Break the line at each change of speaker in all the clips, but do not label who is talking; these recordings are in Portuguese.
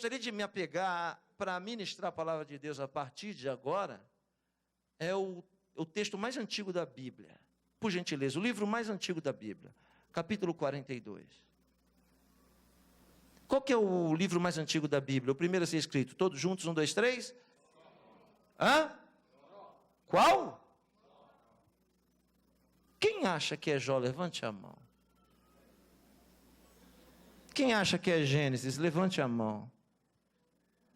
gostaria de me apegar para ministrar a palavra de Deus a partir de agora, é o texto mais antigo da Bíblia. Por gentileza, o livro mais antigo da Bíblia, capítulo 42. Qual que é o livro mais antigo da Bíblia? O primeiro a ser escrito, todos juntos, 1, 2, 3? Hã? Qual? Quem acha que é Jó? Levante a mão. Quem acha que é Gênesis? Levante a mão.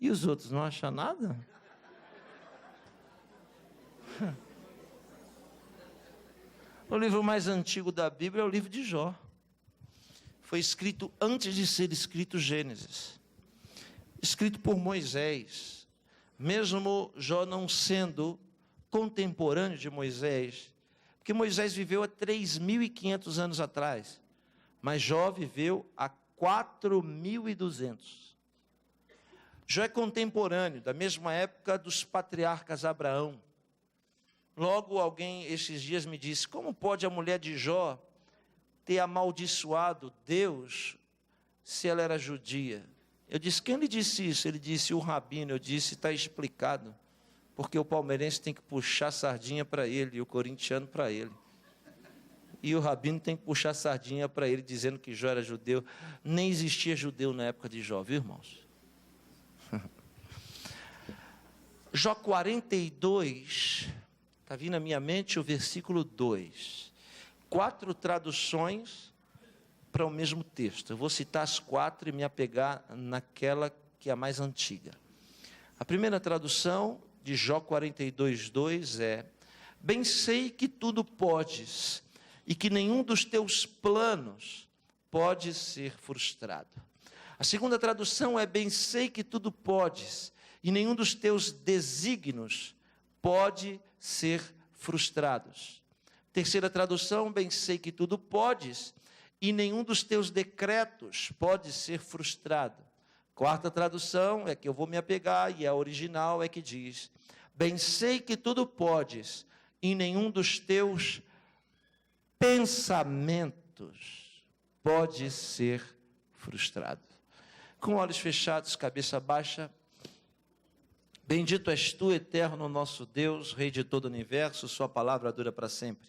E os outros não acham nada? O livro mais antigo da Bíblia é o livro de Jó. Foi escrito antes de ser escrito Gênesis. Escrito por Moisés. Mesmo Jó não sendo contemporâneo de Moisés, porque Moisés viveu há 3.500 anos atrás, mas Jó viveu há 4.200. Jó é contemporâneo, da mesma época dos patriarcas Abraão. Logo alguém esses dias me disse, como pode a mulher de Jó ter amaldiçoado Deus se ela era judia? Eu disse, quem lhe disse isso? Ele disse, o rabino. Eu disse, está explicado, porque o palmeirense tem que puxar sardinha para ele, e o corintiano para ele. E o rabino tem que puxar sardinha para ele, dizendo que Jó era judeu. Nem existia judeu na época de Jó, viu, irmãos? Jó 42, está vindo na minha mente o versículo 2. 4 traduções para o mesmo texto. Eu vou citar as 4 e me apegar naquela que é a mais antiga. A primeira tradução de Jó 42, 2 é: bem sei que tudo podes, e que nenhum dos teus planos pode ser frustrado. A segunda tradução é: bem sei que tudo podes, e nenhum dos teus desígnios pode ser frustrados. Terceira tradução: bem sei que tudo podes, e nenhum dos teus decretos pode ser frustrado. Quarta tradução é que eu vou me apegar, e a original é que diz: bem sei que tudo podes, e nenhum dos teus pensamentos pode ser frustrado. Com olhos fechados, cabeça baixa. Bendito és tu, eterno nosso Deus, Rei de todo o universo, sua palavra dura para sempre.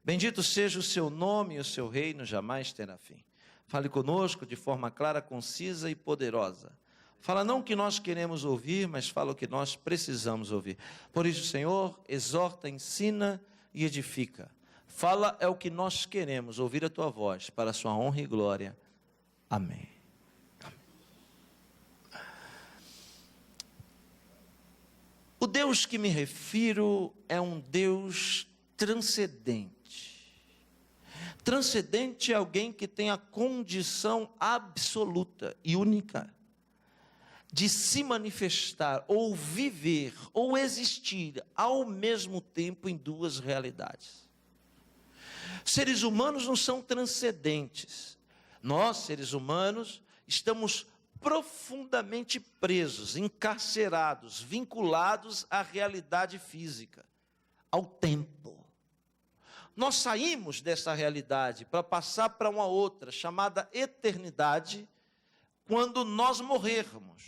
Bendito seja o seu nome e o seu reino jamais terá fim. Fale conosco de forma clara, concisa e poderosa. Fala não o que nós queremos ouvir, mas fala o que nós precisamos ouvir. Por isso, Senhor, exorta, ensina e edifica. Fala é o que nós queremos, ouvir a tua voz, para a sua honra e glória. Amém. O Deus que me refiro é um Deus transcendente. Transcendente é alguém que tem a condição absoluta e única de se manifestar, ou viver, ou existir ao mesmo tempo em duas realidades. Seres humanos não são transcendentes. Nós, seres humanos, estamos profundamente presos, encarcerados, vinculados à realidade física, ao tempo. Nós saímos dessa realidade para passar para uma outra, chamada eternidade, quando nós morrermos.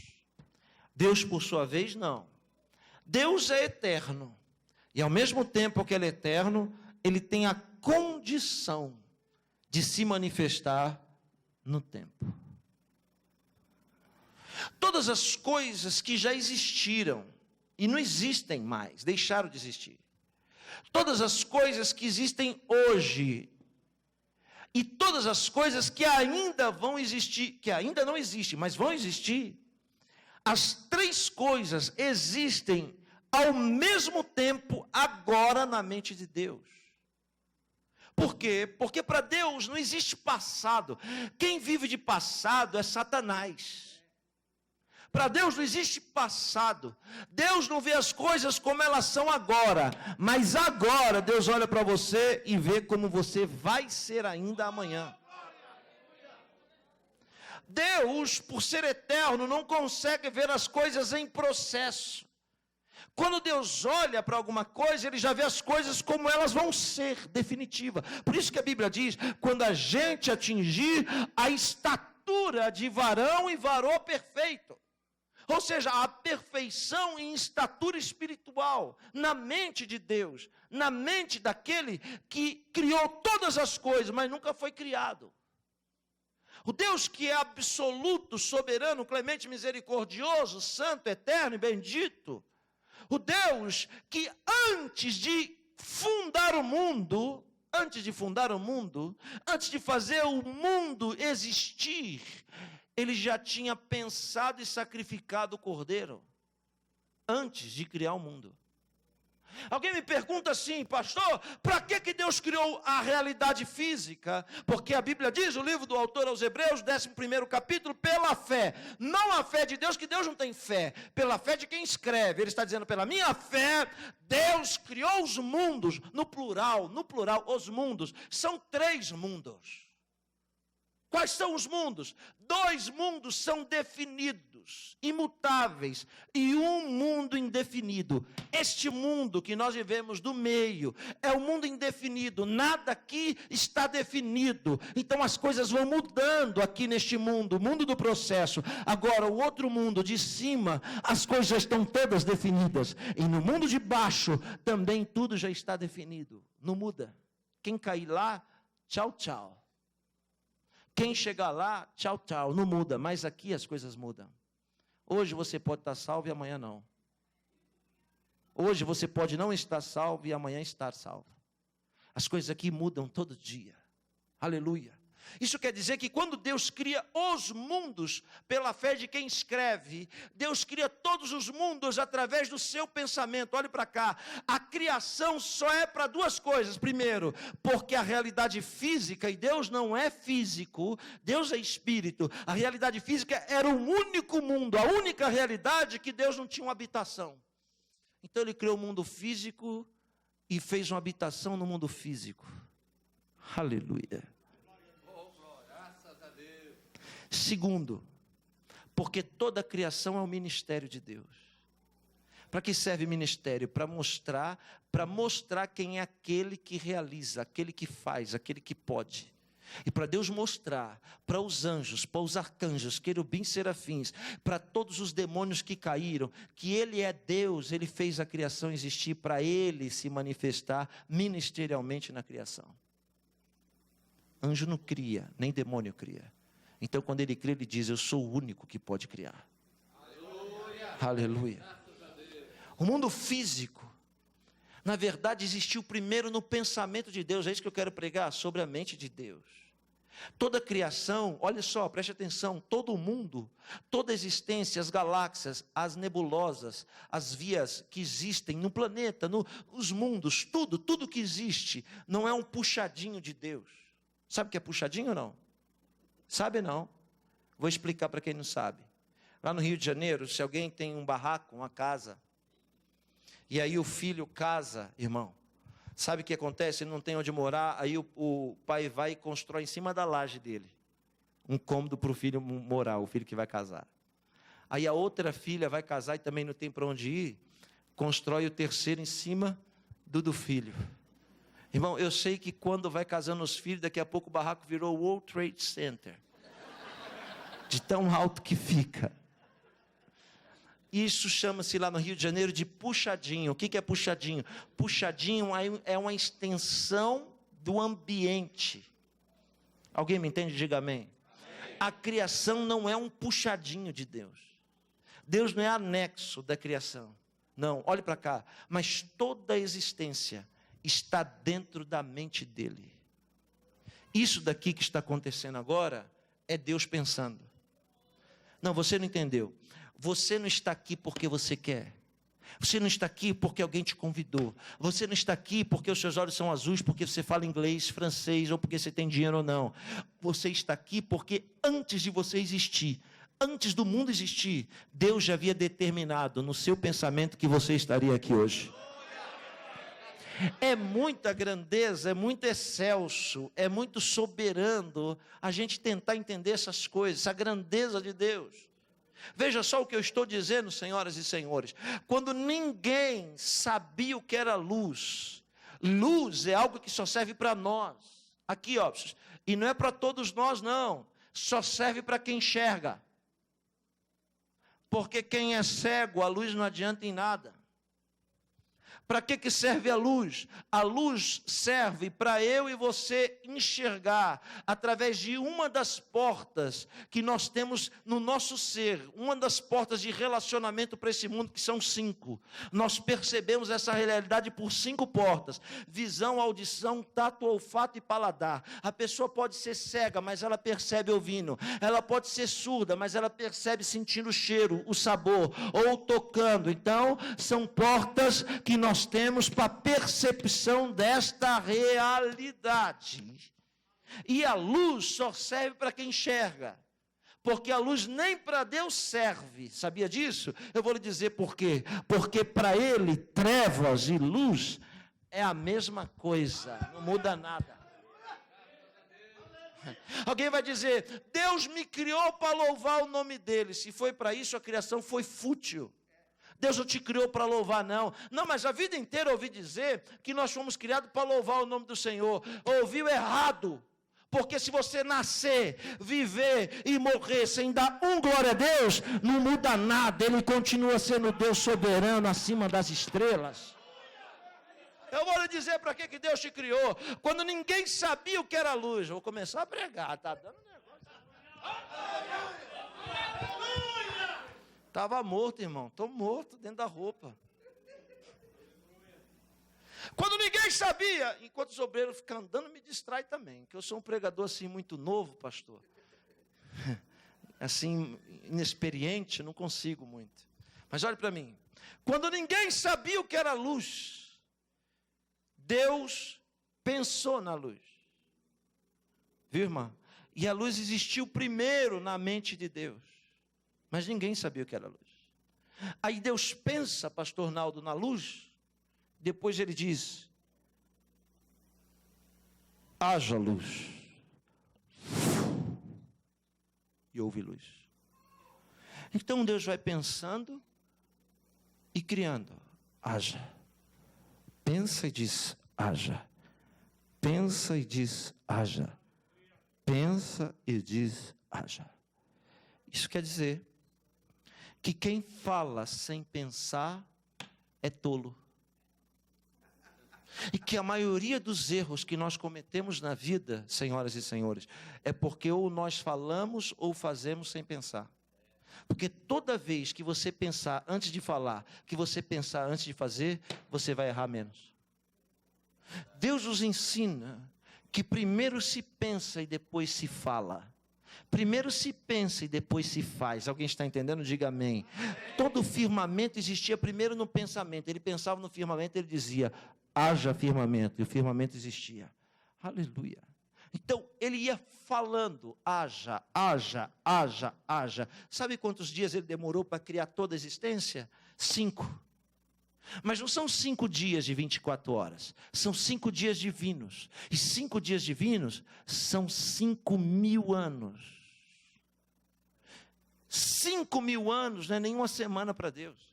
Deus, por sua vez, não. Deus é eterno, e ao mesmo tempo que Ele é eterno, Ele tem a condição de se manifestar no tempo. Todas as coisas que já existiram e não existem mais, deixaram de existir. Todas as coisas que existem hoje e todas as coisas que ainda vão existir, que ainda não existem, mas vão existir. As 3 coisas existem ao mesmo tempo agora na mente de Deus. Por quê? Porque para Deus não existe passado. Quem vive de passado é Satanás. Para Deus não existe passado. Deus não vê as coisas como elas são agora. Mas agora Deus olha para você e vê como você vai ser ainda amanhã. Deus, por ser eterno, não consegue ver as coisas em processo. Quando Deus olha para alguma coisa, Ele já vê as coisas como elas vão ser, definitiva. Por isso que a Bíblia diz, quando a gente atingir a estatura de varão e varô perfeito. Ou seja, a perfeição em estatura espiritual, na mente de Deus, na mente daquele que criou todas as coisas, mas nunca foi criado. O Deus que é absoluto, soberano, clemente, misericordioso, santo, eterno e bendito. O Deus que antes de fundar o mundo, antes de fazer o mundo existir, ele já tinha pensado e sacrificado o cordeiro, antes de criar o mundo. Alguém me pergunta assim, pastor, para que Deus criou a realidade física? Porque a Bíblia diz, o livro do autor aos Hebreus, 11º capítulo, pela fé. Não a fé de Deus, que Deus não tem fé. Pela fé de quem escreve. Ele está dizendo, pela minha fé, Deus criou os mundos. No plural, os mundos. São 3 mundos. Quais são os mundos? 2 mundos são definidos, imutáveis, e um mundo indefinido. Este mundo que nós vivemos do meio é o mundo indefinido, nada aqui está definido. Então as coisas vão mudando aqui neste mundo, o mundo do processo. Agora o outro mundo de cima, as coisas já estão todas definidas. E no mundo de baixo também tudo já está definido, não muda. Quem cair lá, tchau, tchau. Quem chegar lá, tchau, tchau, não muda, mas aqui as coisas mudam. Hoje você pode estar salvo e amanhã não. Hoje você pode não estar salvo e amanhã estar salvo. As coisas aqui mudam todo dia. Aleluia. Isso quer dizer que quando Deus cria os mundos, pela fé de quem escreve, Deus cria todos os mundos através do seu pensamento. Olhe para cá, a criação só é para 2 coisas. Primeiro, porque a realidade física, e Deus não é físico, Deus é espírito. A realidade física era o único mundo, a única realidade que Deus não tinha uma habitação. Então ele criou o mundo físico e fez uma habitação no mundo físico. Aleluia. Segundo, porque toda a criação é um ministério de Deus. Para que serve ministério? Para mostrar quem é aquele que realiza, aquele que faz, aquele que pode. E para Deus mostrar para os anjos, para os arcanjos, querubins, serafins, para todos os demônios que caíram, que Ele é Deus, Ele fez a criação existir para Ele se manifestar ministerialmente na criação. Anjo não cria, nem demônio cria. Então, quando ele crê, ele diz, eu sou o único que pode criar. Aleluia. Aleluia. O mundo físico, na verdade, existiu primeiro no pensamento de Deus. É isso que eu quero pregar, sobre a mente de Deus. Toda a criação, olha só, preste atenção, todo o mundo, toda a existência, as galáxias, as nebulosas, as vias que existem no planeta, os mundos, tudo que existe, não é um puxadinho de Deus. Sabe o que é puxadinho ou não? Sabe não? Vou explicar para quem não sabe. Lá no Rio de Janeiro, se alguém tem um barraco, uma casa, e aí o filho casa, irmão, sabe o que acontece? Ele não tem onde morar, aí o pai vai e constrói em cima da laje dele um cômodo para o filho morar, o filho que vai casar. Aí a outra filha vai casar e também não tem para onde ir, constrói o terceiro em cima do filho. Irmão, eu sei que quando vai casando os filhos, daqui a pouco o barraco virou o World Trade Center. De tão alto que fica. Isso chama-se lá no Rio de Janeiro de puxadinho. O que é puxadinho? Puxadinho é uma extensão do ambiente. Alguém me entende? Diga amém. A criação não é um puxadinho de Deus. Deus não é anexo da criação. Não, olhe para cá. Mas toda a existência está dentro da mente dele. Isso daqui que está acontecendo agora é Deus pensando. Não, você não entendeu. Você não está aqui porque você quer. Você não está aqui porque alguém te convidou. Você não está aqui porque os seus olhos são azuis, porque você fala inglês, francês, ou porque você tem dinheiro ou não. Você está aqui porque antes de você existir, antes do mundo existir, Deus já havia determinado no seu pensamento que você estaria aqui hoje. É muita grandeza, é muito excelso, é muito soberano a gente tentar entender essas coisas, essa grandeza de Deus. Veja só o que eu estou dizendo, senhoras e senhores. Quando ninguém sabia o que era luz, luz é algo que só serve para nós. Aqui, ó, e não é para todos nós, não. Só serve para quem enxerga. Porque quem é cego, a luz não adianta em nada. Para que serve a luz? A luz serve para eu e você enxergar através de uma das portas que nós temos no nosso ser, uma das portas de relacionamento para esse mundo, que são 5. Nós percebemos essa realidade por 5 portas: visão, audição, tato, olfato e paladar. A pessoa pode ser cega, mas ela percebe ouvindo. Ela pode ser surda, mas ela percebe sentindo o cheiro, o sabor, ou tocando. Então, são portas que nós temos para percepção desta realidade. E a luz só serve para quem enxerga, porque a luz nem para Deus serve. Sabia disso? Eu vou lhe dizer por quê. Porque para ele, trevas e luz é a mesma coisa, não muda nada. Alguém vai dizer: Deus me criou para louvar o nome dele. Se foi para isso, a criação foi fútil. Deus não te criou para louvar, não. Não, mas a vida inteira eu ouvi dizer que nós fomos criados para louvar o nome do Senhor. Ouviu errado. Porque se você nascer, viver e morrer sem dar glória a Deus, não muda nada. Ele continua sendo Deus soberano acima das estrelas. Eu vou lhe dizer para que Deus te criou. Quando ninguém sabia o que era luz. Eu vou começar a pregar, tá dando negócio. Estava morto, irmão. Estou morto dentro da roupa. Quando ninguém sabia, enquanto os obreiros ficam andando, me distrai também. Que eu sou um pregador assim muito novo, pastor. Assim, inexperiente, não consigo muito. Mas olhe para mim. Quando ninguém sabia o que era luz, Deus pensou na luz. Viu, irmã? E a luz existiu primeiro na mente de Deus. Mas ninguém sabia o que era luz. Aí Deus pensa, pastor Naldo, na luz. Depois ele diz: haja luz. E houve luz. Então Deus vai pensando e criando. Haja. Pensa e diz: haja. Pensa e diz: haja. Pensa e diz: haja. Isso quer dizer que quem fala sem pensar é tolo. E que a maioria dos erros que nós cometemos na vida, senhoras e senhores, é porque ou nós falamos ou fazemos sem pensar. Porque toda vez que você pensar antes de falar, que você pensar antes de fazer, você vai errar menos. Deus nos ensina que primeiro se pensa e depois se fala. Primeiro se pensa e depois se faz. Alguém está entendendo? Diga amém. Todo o firmamento existia primeiro no pensamento. Ele pensava no firmamento, ele dizia: haja firmamento. E o firmamento existia. Aleluia. Então, ele ia falando: haja, haja, haja, haja. Sabe quantos dias ele demorou para criar toda a existência? 5. Mas não são 5 dias de 24 horas. São 5 dias divinos. E 5 dias divinos são 5.000 anos. 5.000 anos não é nenhuma semana para Deus.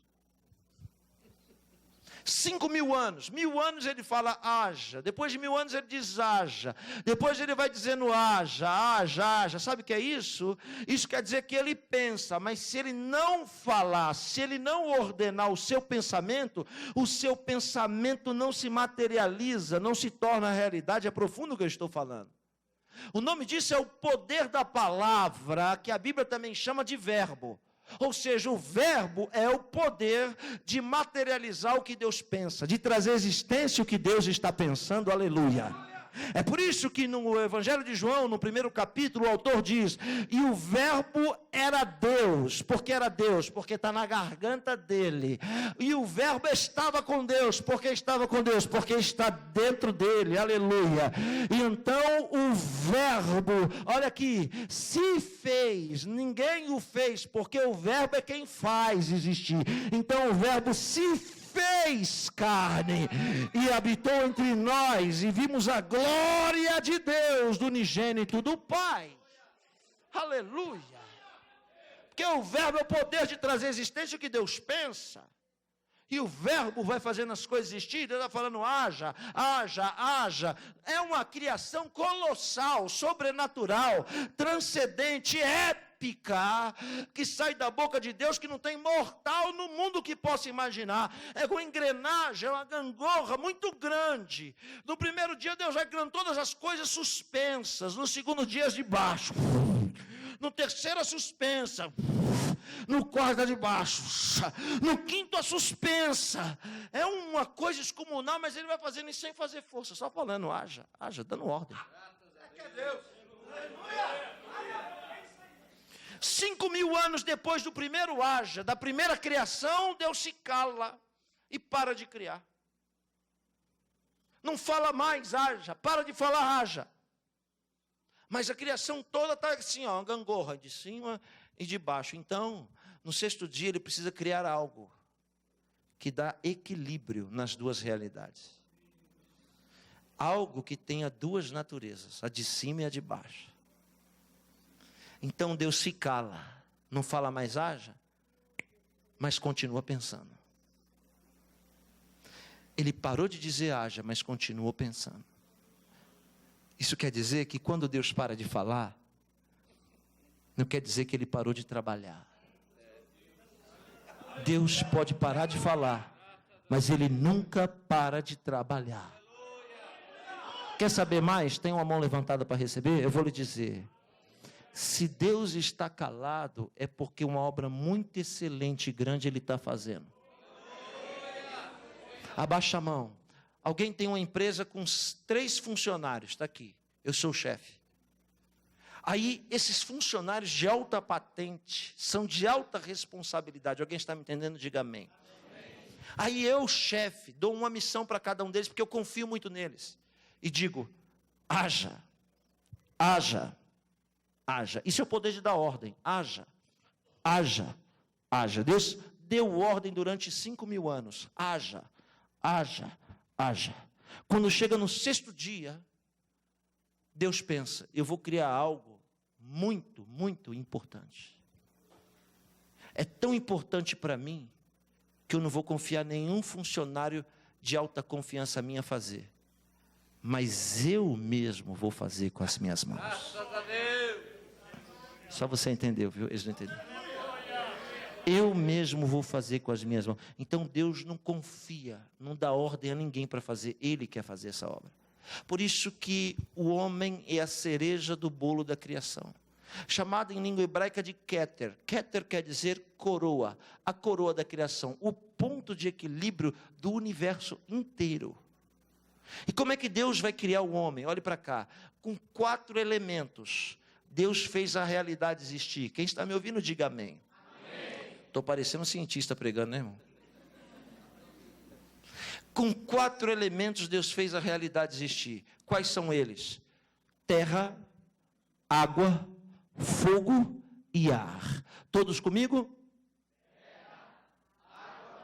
5.000 anos. 1.000 anos ele fala haja. Depois de 1.000 anos ele diz haja. Depois ele vai dizendo haja, haja, haja. Sabe o que é isso? Isso quer dizer que ele pensa. Mas se ele não falar, se ele não ordenar o seu pensamento não se materializa, não se torna realidade. É profundo o que eu estou falando. O nome disso é o poder da palavra, que a Bíblia também chama de verbo. Ou seja, o verbo é o poder de materializar o que Deus pensa, de trazer à existência o que Deus está pensando, aleluia. É por isso que no Evangelho de João, no 1º capítulo, o autor diz: e o verbo era Deus. Por que era Deus? Porque está na garganta dele. E o verbo estava com Deus. Por que estava com Deus? Porque está dentro dele, aleluia. E então o verbo, olha aqui, se fez. Ninguém o fez, porque o verbo é quem faz existir. Então o verbo se fez carne e habitou entre nós, e vimos a glória de Deus, do unigênito do Pai. Aleluia. Porque o verbo é o poder de trazer à existência o que Deus pensa. E o verbo vai fazendo as coisas existirem. Ele está falando haja, haja, haja. É uma criação colossal, sobrenatural, transcendente, épica que sai da boca de Deus, que não tem mortal no mundo que possa imaginar. É uma engrenagem, é uma gangorra muito grande. No primeiro dia Deus vai criando todas as coisas suspensas, no segundo dia as de baixo, no terceiro a suspensa, no quarto a de baixo, no quinto a suspensa. É uma coisa descomunal, mas ele vai fazendo isso sem fazer força, só falando, haja, dando ordem. 5.000 anos depois do primeiro haja, da primeira criação, Deus se cala e para de criar. Não fala mais, haja, para de falar, haja. Mas a criação toda está assim, ó, uma gangorra de cima e de baixo. Então, no sexto dia, ele precisa criar algo que dá equilíbrio nas duas realidades. Algo que tenha duas naturezas, a de cima e a de baixo. Então Deus se cala, não fala mais haja, mas continua pensando. Ele parou de dizer haja, mas continuou pensando. Isso quer dizer que quando Deus para de falar, não quer dizer que ele parou de trabalhar. Deus pode parar de falar, mas ele nunca para de trabalhar. Quer saber mais? Tem uma mão levantada para receber? Eu vou lhe dizer. Se Deus está calado, é porque uma obra muito excelente e grande ele está fazendo. Abaixa a mão. Alguém tem uma empresa com 3 funcionários, está aqui. Eu sou o chefe. Aí, esses funcionários de alta patente, são de alta responsabilidade. Alguém está me entendendo? Diga amém. Aí eu, chefe, dou uma missão para cada um deles, porque eu confio muito neles. E digo, haja. Isso é o poder de dar ordem. Haja. Deus deu ordem durante 5.000 anos. Haja. Quando chega no sexto dia, Deus pensa, eu vou criar algo muito, muito importante. É tão importante para mim, que eu não vou confiar nenhum funcionário de alta confiança minha fazer. Mas eu mesmo vou fazer com as minhas mãos. Graças a Deus. Só você entendeu, viu? Eles não entenderam. Eu mesmo vou fazer com as minhas mãos. Então Deus não confia, não dá ordem a ninguém para fazer. Ele quer fazer essa obra. Por isso que o homem é a cereja do bolo da criação. Chamado em língua hebraica de Keter. Keter quer dizer coroa. A coroa da criação. O ponto de equilíbrio do universo inteiro. E como é que Deus vai criar o homem? Olhe para cá. Com 4 elementos. Deus fez a realidade existir. Quem está me ouvindo, diga amém. Estou parecendo um cientista pregando, né, irmão? Com 4 elementos Deus fez a realidade existir. Quais são eles? Terra, água, fogo e ar. Todos comigo? Terra, água,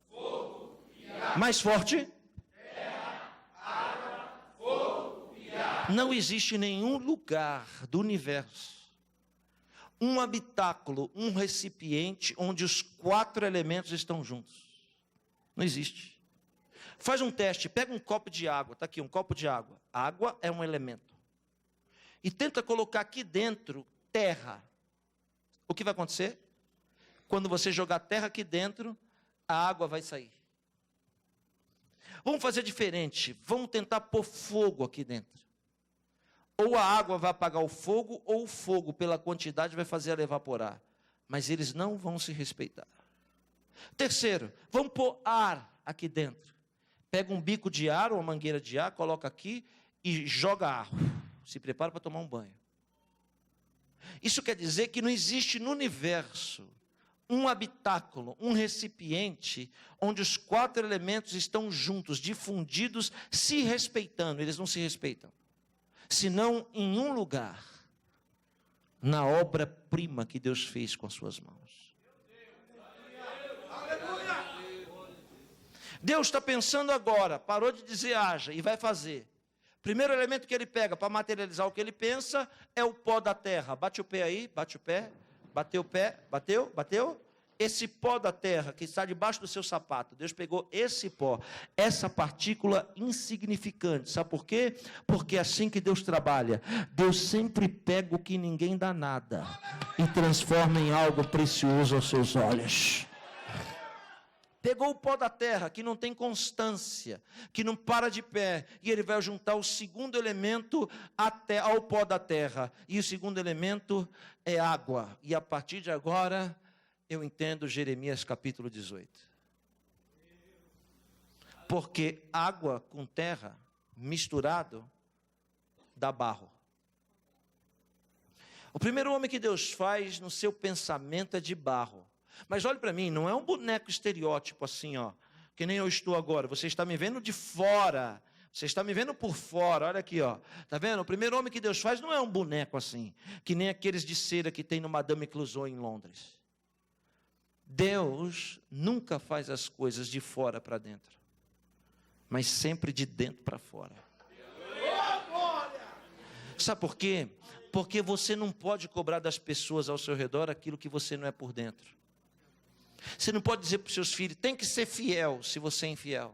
fogo e ar. Mais forte? Terra, água, fogo e ar. Não existe nenhum lugar do universo, um habitáculo, um recipiente onde os 4 elementos estão juntos. Não existe. Faz um teste, pega um copo de água, está aqui um copo de água. Água é um elemento. E tenta colocar aqui dentro terra. O que vai acontecer? Quando você jogar terra aqui dentro, a água vai sair. Vamos fazer diferente, vamos tentar pôr fogo aqui dentro. Ou a água vai apagar o fogo, ou o fogo, pela quantidade, vai fazer ela evaporar. Mas eles não vão se respeitar. Terceiro, vamos pôr ar aqui dentro. Pega um bico de ar, ou uma mangueira de ar, coloca aqui e joga ar. Se prepara para tomar um banho. Isso quer dizer que não existe no universo um habitáculo, um recipiente, onde os 4 elementos estão juntos, difundidos, se respeitando. Eles não se respeitam. Senão em um lugar, na obra-prima que Deus fez com as suas mãos. Deus está pensando agora, parou de dizer haja e vai fazer. Primeiro elemento que ele pega para materializar o que ele pensa é o pó da terra. Bate o pé aí, bate o pé, bateu o pé, bateu. esse pó da terra que está debaixo do seu sapato, Deus pegou esse pó, essa partícula insignificante. Sabe por quê? Porque é assim que Deus trabalha. Deus sempre pega o que ninguém dá nada e transforma em algo precioso aos seus olhos. Pegou o pó da terra, que não tem constância, que não para de pé, e ele vai juntar o segundo elemento até ao pó da terra. E o segundo elemento é água. E a partir de agora, eu entendo Jeremias capítulo 18. Porque água com terra, misturado, dá barro. O primeiro homem que Deus faz no seu pensamento é de barro. Mas olhe para mim, não é um boneco estereótipo assim, ó, que nem eu estou agora. Você está me vendo de fora, você está me vendo por fora, olha aqui, ó. Tá vendo? O primeiro homem que Deus faz não é um boneco assim, que nem aqueles de cera que tem no Madame Clouzot em Londres. Deus nunca faz as coisas de fora para dentro, mas sempre de dentro para fora. Sabe por quê? Porque você não pode cobrar das pessoas ao seu redor aquilo que você não é por dentro. Você não pode dizer para os seus filhos, tem que ser fiel se você é infiel.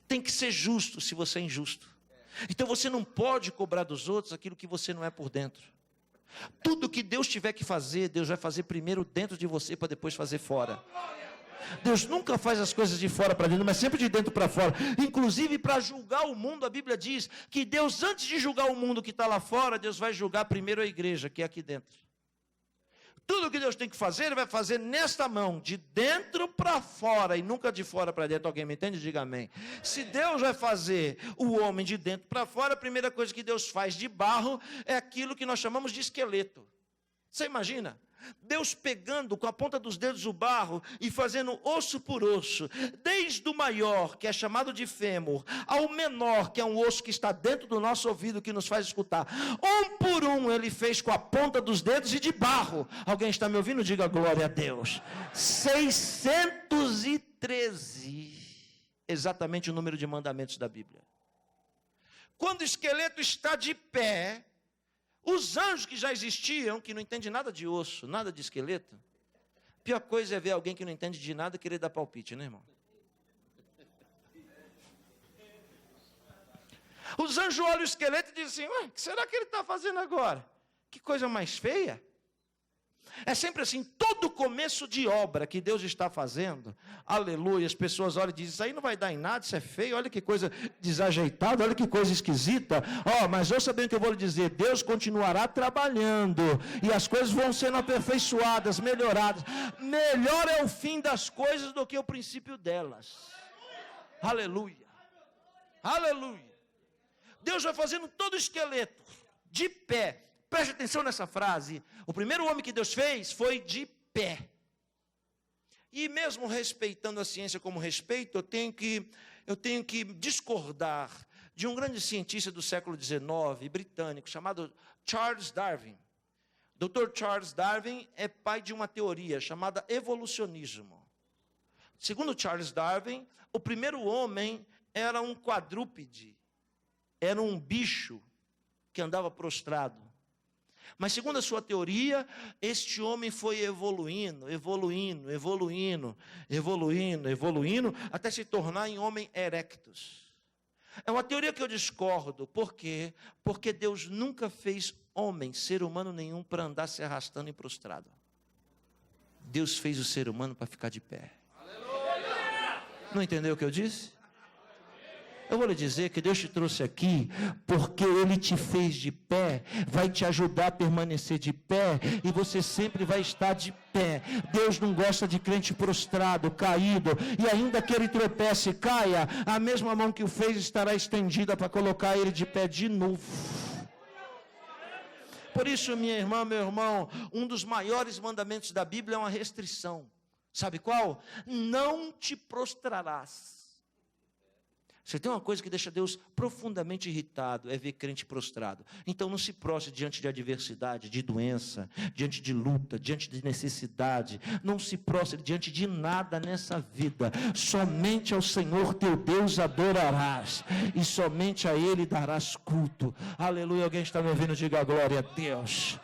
Tem que ser justo se você é injusto. Então você não pode cobrar dos outros aquilo que você não é por dentro. Tudo que Deus tiver que fazer, Deus vai fazer primeiro dentro de você para depois fazer fora. Deus nunca faz as coisas de fora para dentro, mas sempre de dentro para fora. Inclusive para julgar o mundo, a Bíblia diz que Deus, antes de julgar o mundo que está lá fora, Deus vai julgar primeiro a igreja, que é aqui dentro. Tudo que Deus tem que fazer, Ele vai fazer nesta mão, de dentro para fora, e nunca de fora para dentro. Alguém me entende? Diga amém. Se Deus vai fazer o homem de dentro para fora, a primeira coisa que Deus faz de barro é aquilo que nós chamamos de esqueleto. Você imagina? Deus pegando com a ponta dos dedos o barro e fazendo osso por osso, desde o maior, que é chamado de fêmur, ao menor, que é um osso que está dentro do nosso ouvido, que nos faz escutar. Um por um ele fez com a ponta dos dedos e de barro. Alguém está me ouvindo? Diga glória a Deus. 613, exatamente o número de mandamentos da Bíblia. Quando o esqueleto está de pé, os anjos que já existiam, que não entendem nada de osso, nada de esqueleto, a pior coisa é ver alguém que não entende de nada querer dar palpite, né, irmão? Os anjos olham o esqueleto e dizem assim, o que será que ele está fazendo agora? Que coisa mais feia. É sempre assim, todo começo de obra que Deus está fazendo, aleluia, as pessoas olham e dizem, isso aí não vai dar em nada, isso é feio, olha que coisa desajeitada, olha que coisa esquisita. Mas ouça bem o que eu vou lhe dizer, Deus continuará trabalhando, e as coisas vão sendo aperfeiçoadas, melhoradas. Melhor é o fim das coisas do que o princípio delas. Aleluia, aleluia. Deus vai fazendo todo o esqueleto, de pé. Preste atenção nessa frase. O primeiro homem que Deus fez foi de pé. E mesmo respeitando a ciência como respeito, eu tenho que discordar de um grande cientista do século XIX, britânico, chamado Charles Darwin. Dr. Charles Darwin é pai de uma teoria chamada evolucionismo. Segundo Charles Darwin, o primeiro homem era um quadrúpede, era um bicho que andava prostrado. Mas segundo a sua teoria, este homem foi evoluindo, até se tornar em homem erectus. É uma teoria que eu discordo. Por quê? Porque Deus nunca fez homem, ser humano nenhum, para andar se arrastando e prostrado. Deus fez o ser humano para ficar de pé. Não entendeu o que eu disse? Eu vou lhe dizer que Deus te trouxe aqui porque Ele te fez de pé, vai te ajudar a permanecer de pé, e você sempre vai estar de pé. Deus não gosta de crente prostrado, caído, e ainda que ele tropece e caia, a mesma mão que o fez estará estendida para colocar ele de pé de novo. Por isso, minha irmã, meu irmão, um dos maiores mandamentos da Bíblia é uma restrição. Sabe qual? Não te prostrarás. Você tem uma coisa que deixa Deus profundamente irritado, é ver crente prostrado. Então não se prostre diante de adversidade, de doença, diante de luta, diante de necessidade. Não se prostre diante de nada nessa vida. Somente ao Senhor teu Deus adorarás, e somente a Ele darás culto. Aleluia, alguém está me ouvindo? Diga glória a Deus.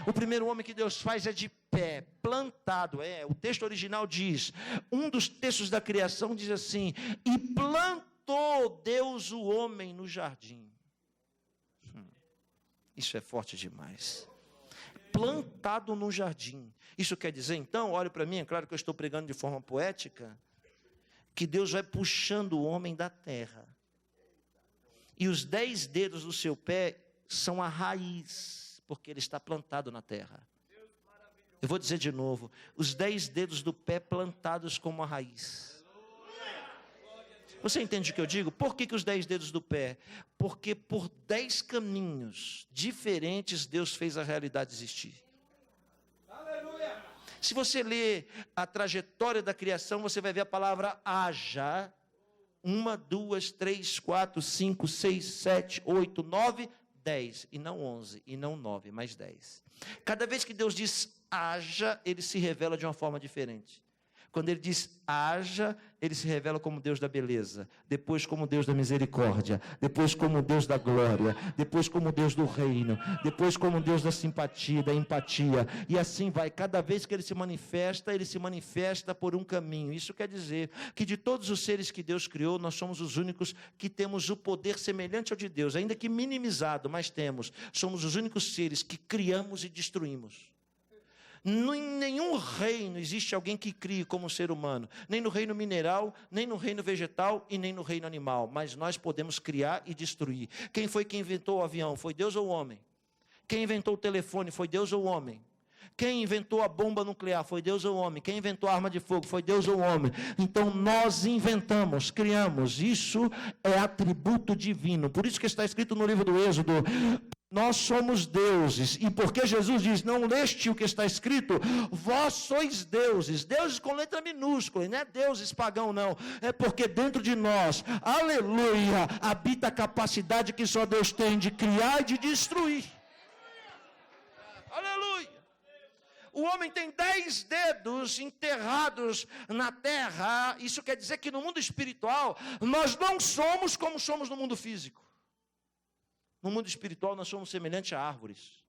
O primeiro homem que Deus faz é de pé plantado, o texto original diz, um dos textos da criação diz assim, e plantou Deus o homem no jardim. Isso é forte demais. Plantado no jardim. Isso quer dizer, então, olhe para mim, é claro que eu estou pregando de forma poética, que Deus vai puxando o homem da terra. E os 10 dedos do seu pé são a raiz, porque ele está plantado na terra. Eu vou dizer de novo, os 10 dedos do pé plantados como a raiz. Você entende o que eu digo? Por que os 10 dedos do pé? Porque por 10 caminhos diferentes Deus fez a realidade existir. Aleluia! Se você ler a trajetória da criação, você vai ver a palavra haja. 1, 2, 3, 4, 5, 6, 7, 8, 9, 10. E não 11, e não 9, mas 10. Cada vez que Deus diz haja, ele se revela de uma forma diferente. Quando ele diz haja, ele se revela como Deus da beleza, depois como Deus da misericórdia, depois como Deus da glória, depois como Deus do reino, depois como Deus da simpatia, da empatia, e assim vai. Cada vez que ele se manifesta por um caminho. Isso quer dizer que de todos os seres que Deus criou, nós somos os únicos que temos o poder semelhante ao de Deus, ainda que minimizado, mas temos. Somos os únicos seres que criamos e destruímos. Em nenhum reino existe alguém que crie como ser humano, nem no reino mineral, nem no reino vegetal e nem no reino animal, mas nós podemos criar e destruir. Quem foi que inventou o avião? Foi Deus ou o homem? Quem inventou o telefone? Foi Deus ou o homem? Quem inventou a bomba nuclear? Foi Deus ou o homem? Quem inventou a arma de fogo? Foi Deus ou o homem? Então nós inventamos, criamos, isso é atributo divino, por isso que está escrito no livro do Êxodo, nós somos deuses, e porque Jesus diz, não leste o que está escrito, vós sois deuses, deuses com letra minúscula, não é deuses pagão não, é porque dentro de nós, aleluia, habita a capacidade que só Deus tem de criar e de destruir, aleluia. O homem tem 10 dedos enterrados na terra, isso quer dizer que no mundo espiritual, nós não somos como somos no mundo físico. No mundo espiritual, nós somos semelhantes a árvores.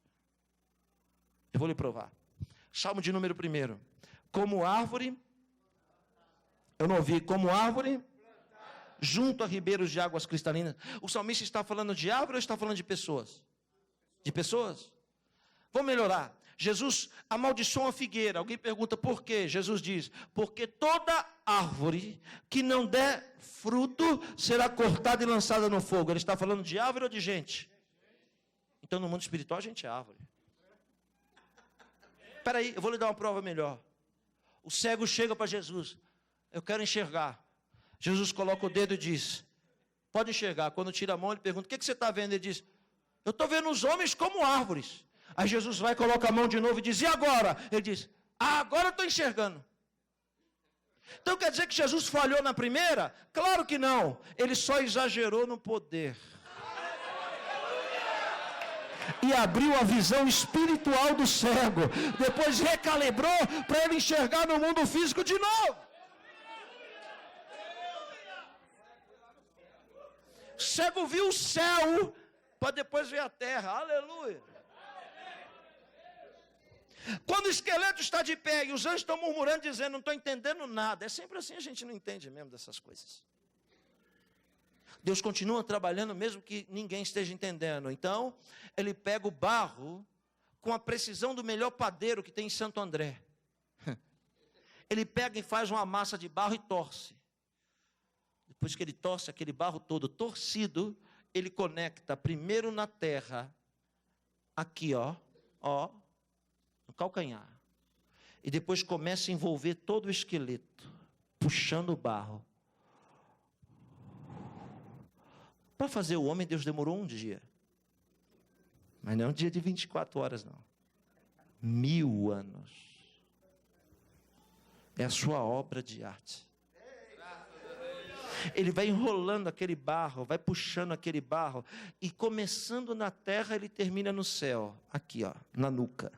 Eu vou lhe provar. Salmo de número 1. Como árvore, eu não ouvi, como árvore, junto a ribeiros de águas cristalinas. O salmista está falando de árvore ou está falando de pessoas? De pessoas? Vou melhorar. Jesus amaldiçoa a figueira. Alguém pergunta por quê? Jesus diz, porque toda árvore que não der fruto será cortada e lançada no fogo. Ele está falando de árvore ou de gente? Então no mundo espiritual a gente é árvore. Espera aí, eu vou lhe dar uma prova melhor. O cego chega para Jesus, eu quero enxergar. Jesus coloca o dedo e diz, pode enxergar. Quando tira a mão ele pergunta, o que você está vendo? Ele diz, eu estou vendo os homens como árvores. Aí Jesus vai, coloca a mão de novo e diz, e agora? Ele diz, agora eu estou enxergando. Então quer dizer que Jesus falhou na primeira? Claro que não. Ele só exagerou no poder. E abriu a visão espiritual do cego. Depois recalibrou para ele enxergar no mundo físico de novo. O cego viu o céu para depois ver a terra. Aleluia. Quando o esqueleto está de pé e os anjos estão murmurando, dizendo, não estou entendendo nada. É sempre assim, a gente não entende mesmo dessas coisas. Deus continua trabalhando mesmo que ninguém esteja entendendo. Então, ele pega o barro com a precisão do melhor padeiro que tem em Santo André. Ele pega e faz uma massa de barro e torce. Depois que ele torce aquele barro todo torcido, ele conecta primeiro na terra, aqui ó, no calcanhar. E depois começa a envolver todo o esqueleto, puxando o barro. Para fazer o homem, Deus demorou um dia. Mas não é um dia de 24 horas, não. 1000 anos. É a sua obra de arte. Ele vai enrolando aquele barro, vai puxando aquele barro, e começando na terra, ele termina no céu. Aqui, ó, na nuca.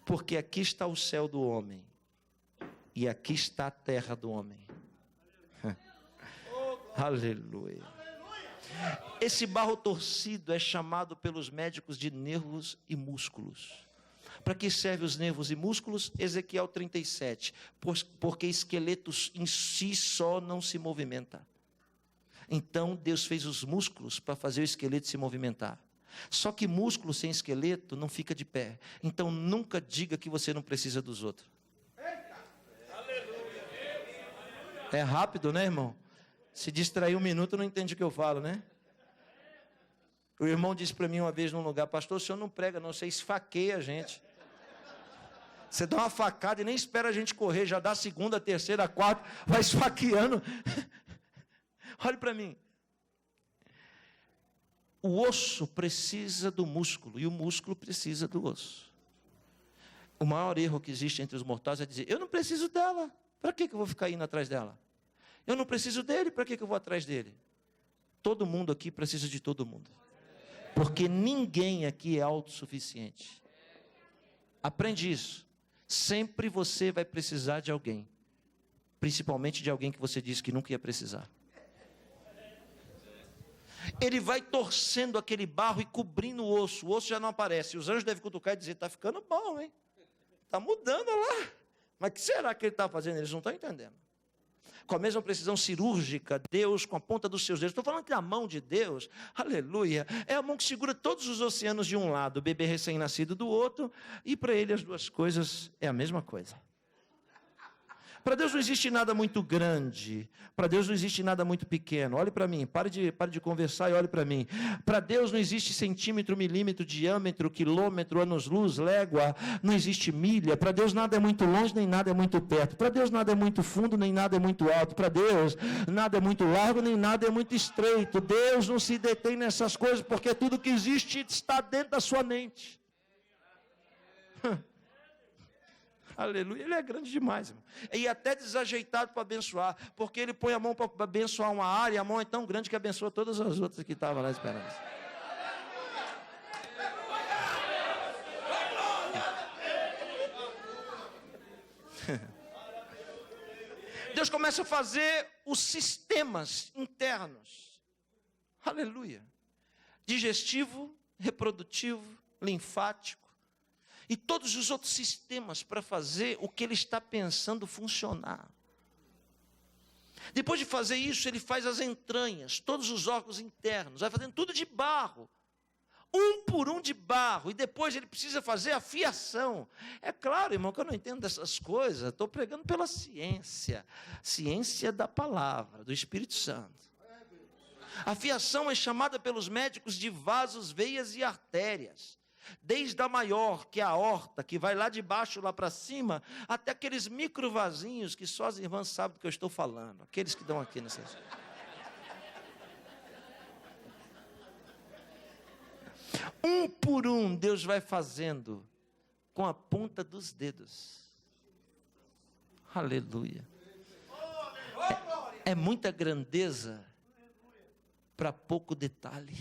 Porque aqui está o céu do homem. E aqui está a terra do homem. Aleluia. Esse barro torcido é chamado pelos médicos de nervos e músculos. Para que servem os nervos e músculos? Ezequiel 37. Porque esqueletos em si só não se movimenta. Então Deus fez os músculos para fazer o esqueleto se movimentar. Só que músculo sem esqueleto não fica de pé. Então nunca diga que você não precisa dos outros. É rápido, né, irmão? Se distrair um minuto, não entende o que eu falo, né? O irmão disse para mim uma vez num lugar: pastor, o senhor não prega não, você esfaqueia a gente. Você dá uma facada e nem espera a gente correr, já dá a segunda, a terceira, a quarta, vai esfaqueando. Olhe para mim. O osso precisa do músculo e o músculo precisa do osso. O maior erro que existe entre os mortais é dizer: eu não preciso dela, para que eu vou ficar indo atrás dela? Eu não preciso dele, para que eu vou atrás dele? Todo mundo aqui precisa de todo mundo. Porque ninguém aqui é autossuficiente. Aprende isso. Sempre você vai precisar de alguém. Principalmente de alguém que você disse que nunca ia precisar. Ele vai torcendo aquele barro e cobrindo o osso já não aparece. Os anjos devem cutucar e dizer: está ficando bom, hein? Está mudando lá. Mas o que será que ele está fazendo? Eles não estão entendendo. Com a mesma precisão cirúrgica, Deus, com a ponta dos seus dedos. Estou falando que a mão de Deus, aleluia, é a mão que segura todos os oceanos de um lado, o bebê recém-nascido do outro, e para ele as duas coisas é a mesma coisa. Para Deus não existe nada muito grande, para Deus não existe nada muito pequeno. Olhe para mim, pare de conversar e olhe para mim. Para Deus não existe centímetro, milímetro, diâmetro, quilômetro, anos-luz, légua, não existe milha. Para Deus nada é muito longe, nem nada é muito perto. Para Deus nada é muito fundo, nem nada é muito alto. Para Deus nada é muito largo, nem nada é muito estreito. Deus não se detém nessas coisas, porque tudo que existe está dentro da sua mente. Aleluia, ele é grande demais, irmão. E até desajeitado para abençoar, porque ele põe a mão para abençoar uma área, e a mão é tão grande que abençoa todas as outras que estavam lá esperando. Deus começa a fazer os sistemas internos. Aleluia. Digestivo, reprodutivo, linfático. E todos os outros sistemas para fazer o que ele está pensando funcionar. Depois de fazer isso, ele faz as entranhas, todos os órgãos internos, vai fazendo tudo de barro, um por um de barro, e depois ele precisa fazer a fiação. É claro, irmão, que eu não entendo dessas coisas, estou pregando pela ciência da palavra, do Espírito Santo. A fiação é chamada pelos médicos de vasos, veias e artérias. Desde a maior, que é a aorta, que vai lá de baixo, lá para cima, até aqueles micro vasinhos que só as irmãs sabem do que eu estou falando. Aqueles que dão aqui nessas... Um por um, Deus vai fazendo com a ponta dos dedos. Aleluia. É muita grandeza para pouco detalhe.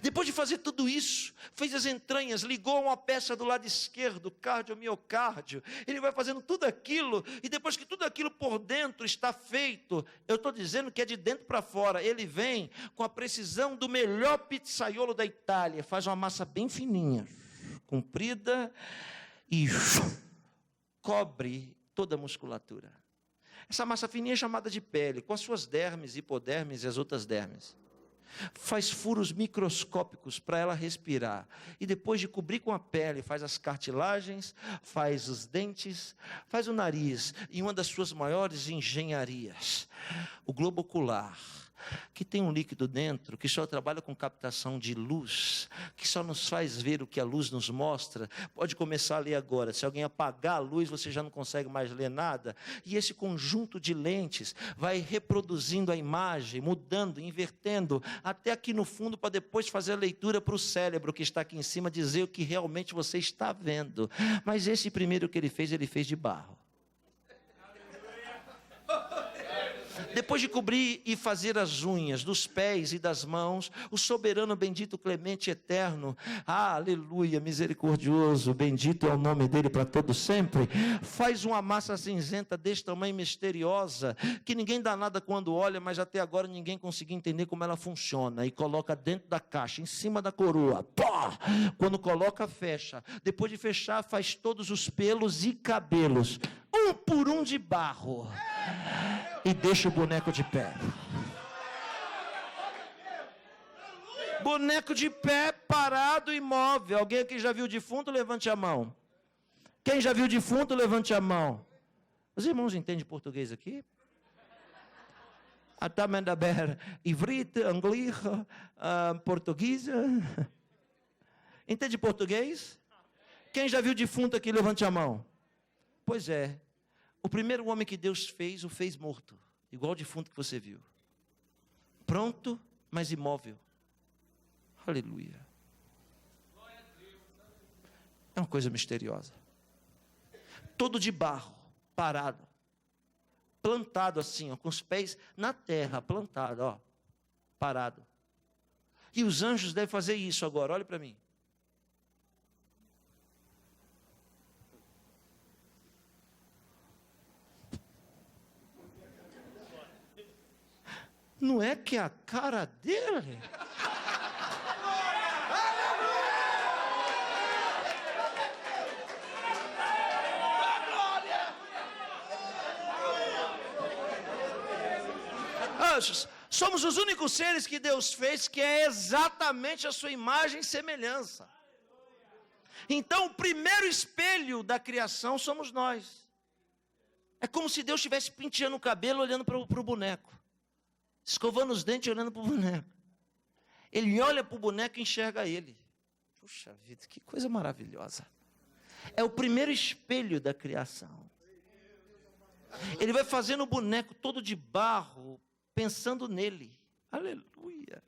Depois de fazer tudo isso, fez as entranhas, ligou uma peça do lado esquerdo, cardio, miocárdio. Ele vai fazendo tudo aquilo, e depois que tudo aquilo por dentro está feito, eu estou dizendo que é de dentro para fora. Ele vem com a precisão do melhor pizzaiolo da Itália, faz uma massa bem fininha, comprida, e cobre toda a musculatura. Essa massa fininha é chamada de pele, com as suas dermes, hipodermes e as outras dermes. Faz furos microscópicos para ela respirar, e depois de cobrir com a pele, faz as cartilagens, faz os dentes, faz o nariz, e uma das suas maiores engenharias, o globo ocular, que tem um líquido dentro, que só trabalha com captação de luz, que só nos faz ver o que a luz nos mostra. Pode começar a ler agora. Se alguém apagar a luz, você já não consegue mais ler nada. E esse conjunto de lentes vai reproduzindo a imagem, mudando, invertendo, até aqui no fundo, para depois fazer a leitura para o cérebro que está aqui em cima, dizer o que realmente você está vendo. Mas esse primeiro que ele fez de barro. Depois de cobrir e fazer as unhas dos pés e das mãos, o soberano, bendito, clemente, eterno, aleluia, misericordioso, bendito é o nome dele para todo sempre, faz uma massa cinzenta desse tamanho, misteriosa, que ninguém dá nada quando olha, mas até agora ninguém conseguiu entender como ela funciona, e coloca dentro da caixa, em cima da coroa. Pá! Quando coloca, fecha. Depois de fechar, faz todos os pelos e cabelos, um por um de barro, e deixa o boneco de pé. Boneco de pé, parado, imóvel. Alguém aqui já viu defunto? Levante a mão. Quem já viu defunto, levante a mão. Os irmãos entendem português aqui? Ivrit, inglês, português. Entende português? Quem já viu defunto aqui, levante a mão. Pois é. O primeiro homem que Deus fez, o fez morto. Igual o defunto que você viu. Pronto, mas imóvel. Aleluia. É uma coisa misteriosa. Todo de barro, parado. Plantado assim, ó, com os pés na terra, plantado, ó, parado. E os anjos devem fazer isso agora, olhe para mim. Não é que é a cara dele? Anjos, somos os únicos seres que Deus fez que é exatamente a sua imagem e semelhança. Então, o primeiro espelho da criação somos nós. É como se Deus estivesse penteando o cabelo, olhando para o boneco. Escovando os dentes, olhando para o boneco. Ele olha para o boneco e enxerga ele. Puxa vida, que coisa maravilhosa. É o primeiro espelho da criação. Ele vai fazendo o boneco todo de barro, pensando nele. Aleluia.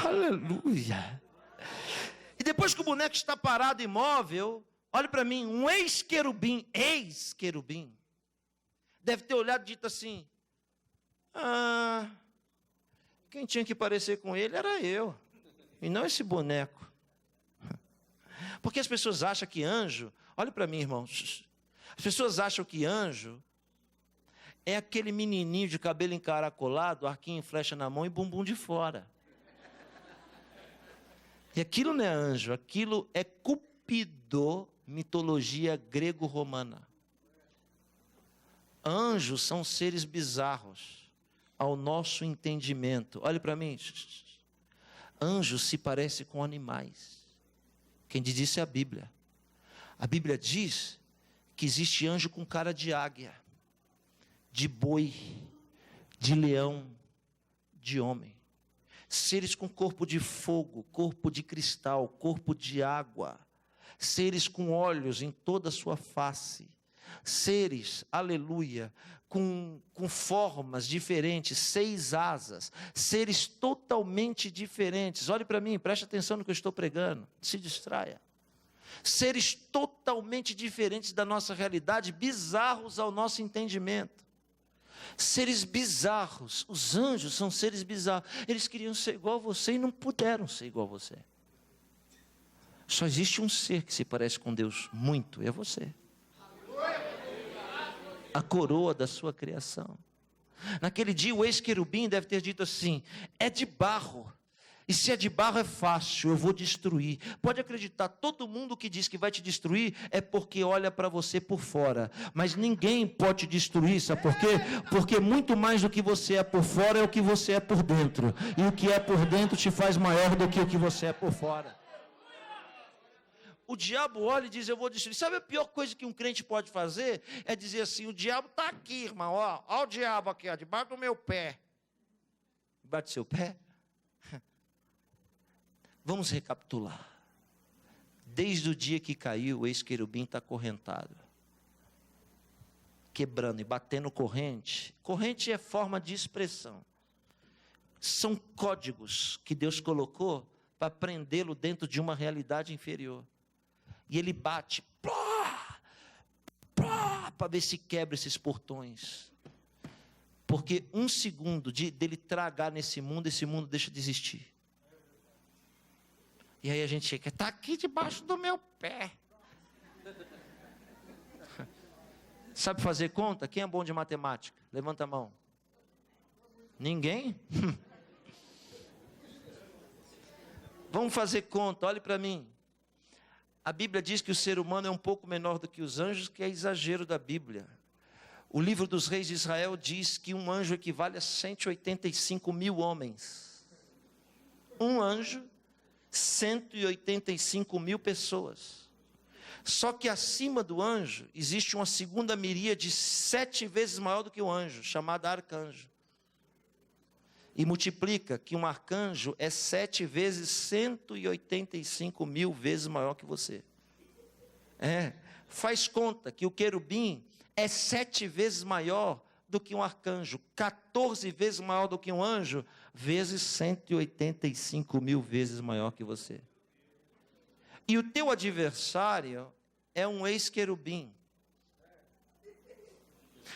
Aleluia. E depois que o boneco está parado, imóvel, olhe para mim, um ex-querubim, deve ter olhado e dito assim, quem tinha que parecer com ele era eu, e não esse boneco. Porque as pessoas acham que anjo, olhe para mim, irmãos, as pessoas acham que anjo é aquele menininho de cabelo encaracolado, arquinho e flecha na mão e bumbum de fora. E aquilo não é anjo, aquilo é Cupido, mitologia grego-romana. Anjos são seres bizarros ao nosso entendimento. Olhe para mim. Anjos se parecem com animais. Quem diz isso é a Bíblia. A Bíblia diz que existe anjo com cara de águia, de boi, de leão, de homem. Seres com corpo de fogo, corpo de cristal, corpo de água. Seres com olhos em toda a sua face. Seres, aleluia, com formas diferentes, 6 asas. Seres totalmente diferentes. Olhe para mim, preste atenção no que eu estou pregando. Se distraia. Seres totalmente diferentes da nossa realidade, bizarros ao nosso entendimento. Seres bizarros. Os anjos são seres bizarros. Eles queriam ser igual a você e não puderam ser igual a você. Só existe um ser que se parece com Deus muito, é você. A coroa da sua criação. Naquele dia o ex-querubim deve ter dito assim, é de barro. E se é de barro é fácil, eu vou destruir. Pode acreditar, todo mundo que diz que vai te destruir é porque olha para você por fora. Mas ninguém pode te destruir, sabe por quê? Porque muito mais do que você é por fora é o que você é por dentro. E o que é por dentro te faz maior do que o que você é por fora. O diabo olha e diz, eu vou destruir. Sabe a pior coisa que um crente pode fazer? É dizer assim, o diabo está aqui, irmão. Ó o diabo aqui, ó, debaixo do meu pé. Debaixo do seu pé? Vamos recapitular. Desde o dia que caiu, o ex-querubim está acorrentado. Quebrando e batendo corrente. Corrente é forma de expressão. São códigos que Deus colocou para prendê-lo dentro de uma realidade inferior. E ele bate. Plá, plá, para ver se quebra esses portões. Porque um segundo dele tragar nesse mundo, esse mundo deixa de existir. E aí a gente chega, está aqui debaixo do meu pé. Sabe fazer conta? Quem é bom de matemática? Levanta a mão. Ninguém? Vamos fazer conta, olhe para mim. A Bíblia diz que o ser humano é um pouco menor do que os anjos, que é exagero da Bíblia. O livro dos reis de Israel diz que um anjo equivale a 185 mil homens. Um anjo, 185 mil pessoas. Só que acima do anjo, existe uma segunda miríade 7 vezes maior do que o anjo, chamada arcanjo. E multiplica que um arcanjo é 7 vezes 185 mil vezes maior que você. Faz conta que o querubim é 7 vezes maior do que um arcanjo, 14 vezes maior do que um anjo, vezes 185 mil vezes maior que você. E o teu adversário é um ex-querubim.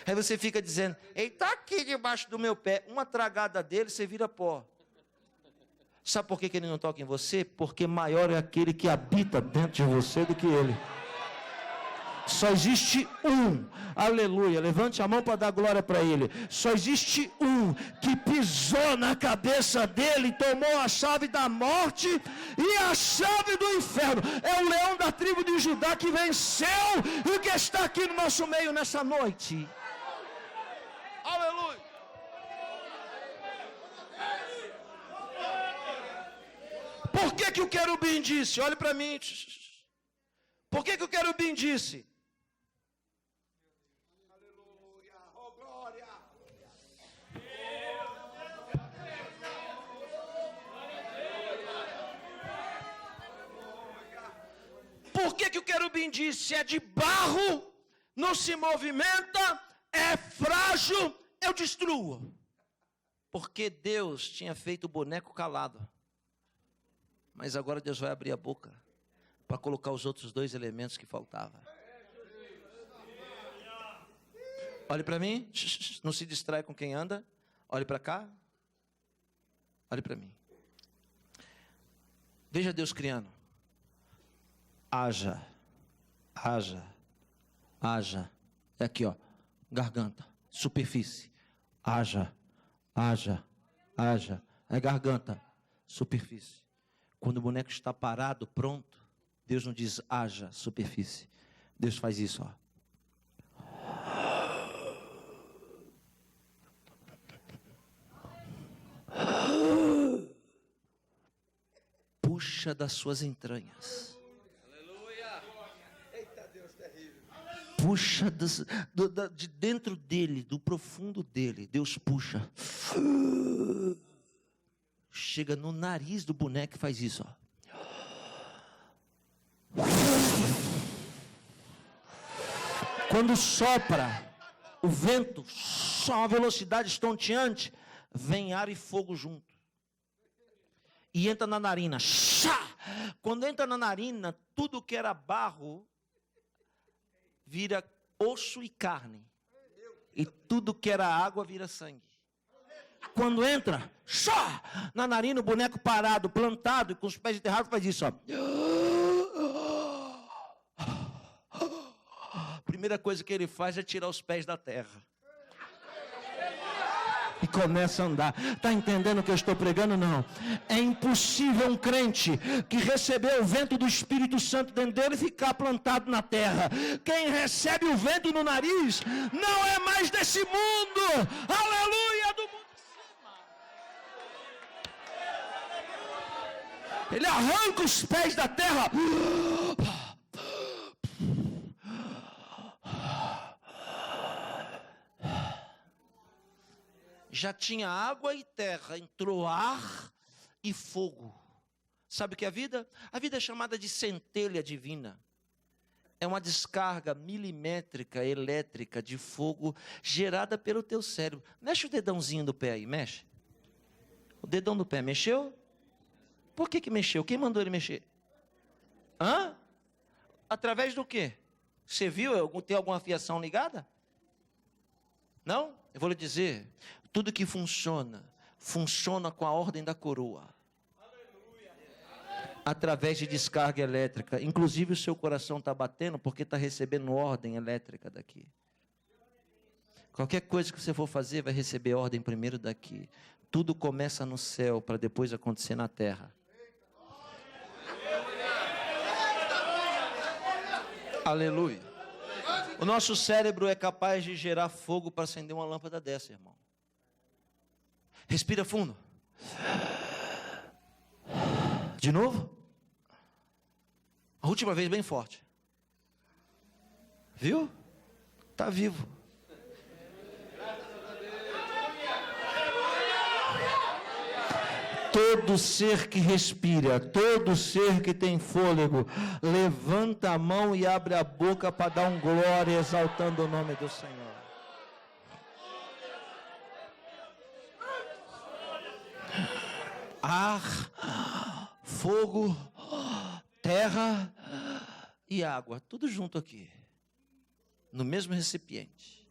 Aí você fica dizendo, ele está aqui debaixo do meu pé. Uma tragada dele, você vira pó. Sabe por que ele não toca em você? Porque maior é aquele que habita dentro de você do que ele. Só existe um, aleluia, levante a mão para dar glória para ele. Só existe um que pisou na cabeça dele, tomou a chave da morte e a chave do inferno. É o leão da tribo de Judá que venceu e que está aqui no nosso meio nessa noite. Aleluia. Por que o querubim disse? Olhe para mim. Por que o querubim disse? Por que o querubim disse? É de barro, não se movimenta, é frágil, eu destruo. Porque Deus tinha feito o boneco calado. Mas agora Deus vai abrir a boca para colocar os outros 2 elementos que faltavam. Olhe para mim, não se distrai com quem anda. Olhe para cá. Olhe para mim. Veja Deus criando. Haja. É aqui, ó. Garganta, superfície. Haja. É garganta, superfície. Quando o boneco está parado, pronto, Deus não diz haja, superfície. Deus faz isso, ó. Puxa das suas entranhas. Aleluia. Eita Deus terrível. Puxa de dentro dele, do profundo dele. Deus puxa. Chega no nariz do boneco e faz isso, ó. Quando sopra o vento, só uma velocidade estonteante, vem ar e fogo junto. E entra na narina. Quando entra na narina, tudo que era barro vira osso e carne. E tudo que era água vira sangue. Quando entra, na narina, o boneco parado, plantado, e com os pés enterrados, faz isso, ó. A primeira coisa que ele faz é tirar os pés da terra. E começa a andar. Está entendendo o que eu estou pregando? Não. É impossível um crente que recebeu o vento do Espírito Santo dentro dele ficar plantado na terra. Quem recebe o vento no nariz não é mais desse mundo. Aleluia, do mundo de cima. Ele arranca os pés da terra. Já tinha água e terra, entrou ar e fogo. Sabe o que é a vida? A vida é chamada de centelha divina. É uma descarga milimétrica, elétrica de fogo gerada pelo teu cérebro. Mexe o dedãozinho do pé aí, mexe. O dedão do pé mexeu? Por que mexeu? Quem mandou ele mexer? Através do quê? Você viu? Tem alguma fiação ligada? Não? Eu vou lhe dizer, tudo que funciona com a ordem da coroa. Através de descarga elétrica. Inclusive o seu coração está batendo porque está recebendo ordem elétrica daqui. Qualquer coisa que você for fazer vai receber ordem primeiro daqui. Tudo começa no céu para depois acontecer na terra. Aleluia. O nosso cérebro é capaz de gerar fogo para acender uma lâmpada dessa, irmão. Respira fundo. De novo. A última vez bem forte. Viu? Está vivo. Todo ser que respira, todo ser que tem fôlego, levanta a mão e abre a boca para dar um glória, exaltando o nome do Senhor. Ar, fogo, terra e água, tudo junto aqui, no mesmo recipiente.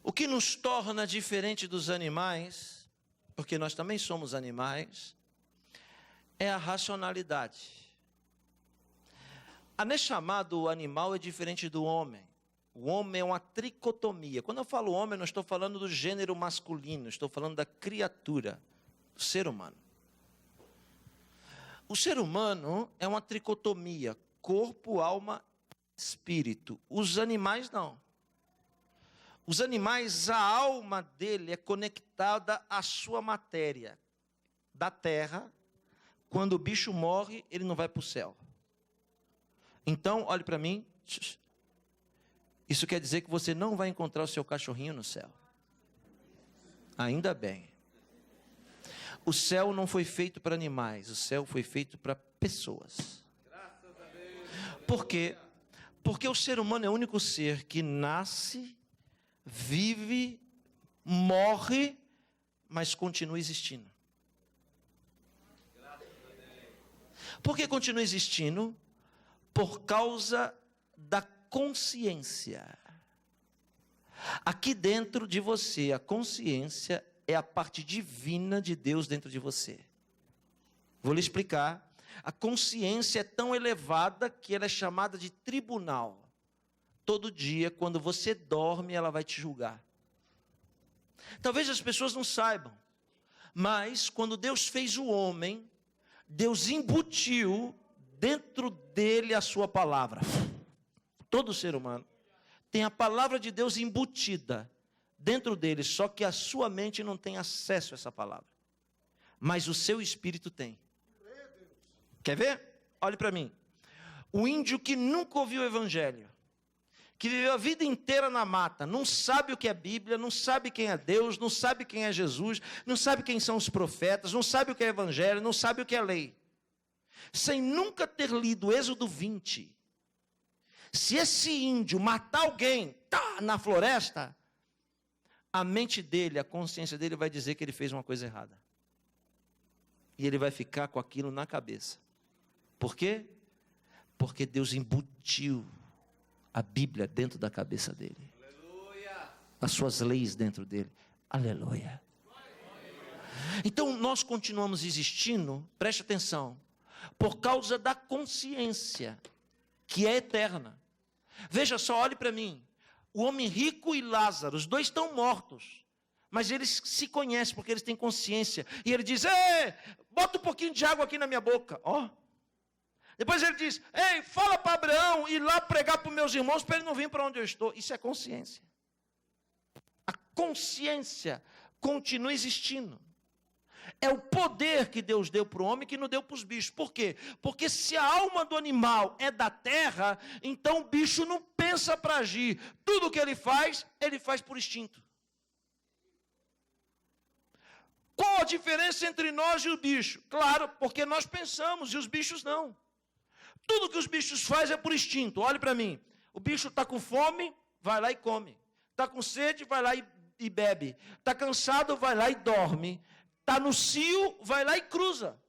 O que nos torna diferente dos animais, porque nós também somos animais, é a racionalidade. A Neshama do animal é diferente do homem. O homem é uma tricotomia. Quando eu falo homem, não estou falando do gênero masculino, estou falando da criatura, do ser humano. O ser humano é uma tricotomia, corpo, alma, espírito. Os animais não. Os animais, a alma dele é conectada à sua matéria, da terra. Quando o bicho morre, ele não vai para o céu. Então, olhe para mim. Isso quer dizer que você não vai encontrar o seu cachorrinho no céu. Ainda bem. O céu não foi feito para animais, o céu foi feito para pessoas. Por quê? Porque o ser humano é o único ser que nasce, vive, morre, mas continua existindo. Por que continua existindo? Por causa da consciência. Aqui dentro de você, a consciência é a parte divina de Deus dentro de você. Vou lhe explicar. A consciência é tão elevada que ela é chamada de tribunal. Todo dia, quando você dorme, ela vai te julgar. Talvez as pessoas não saibam, mas quando Deus fez o homem, Deus embutiu dentro dele a sua palavra. Todo ser humano tem a palavra de Deus embutida dentro dele, só que a sua mente não tem acesso a essa palavra. Mas o seu espírito tem. Quer ver? Olhe para mim. O índio que nunca ouviu o evangelho, que viveu a vida inteira na mata, não sabe o que é Bíblia, não sabe quem é Deus, não sabe quem é Jesus, não sabe quem são os profetas, não sabe o que é evangelho, não sabe o que é lei. Sem nunca ter lido Êxodo 20, se esse índio matar alguém na floresta, a mente dele, a consciência dele vai dizer que ele fez uma coisa errada. E ele vai ficar com aquilo na cabeça. Por quê? Porque Deus embutiu a Bíblia dentro da cabeça dele. Aleluia. As suas leis dentro dele. Aleluia. Então nós continuamos existindo, preste atenção, por causa da consciência, que é eterna. Veja só, olhe para mim. O homem rico e Lázaro, os dois estão mortos. Mas eles se conhecem, porque eles têm consciência. E ele diz, ei, bota um pouquinho de água aqui na minha boca. Ó. Depois ele diz, ei, fala para Abraão ir lá pregar para os meus irmãos, para ele não vir para onde eu estou. Isso é consciência. A consciência continua existindo. É o poder que Deus deu para o homem que não deu para os bichos. Por quê? Porque se a alma do animal é da terra, então o bicho não pensa para agir. Tudo que ele faz por instinto. Qual a diferença entre nós e o bicho? Claro, porque nós pensamos e os bichos não. Tudo que os bichos fazem é por instinto. Olhe para mim. O bicho está com fome, vai lá e come. Está com sede, vai lá e bebe. Está cansado, vai lá e dorme. Está no cio, vai lá e cruza.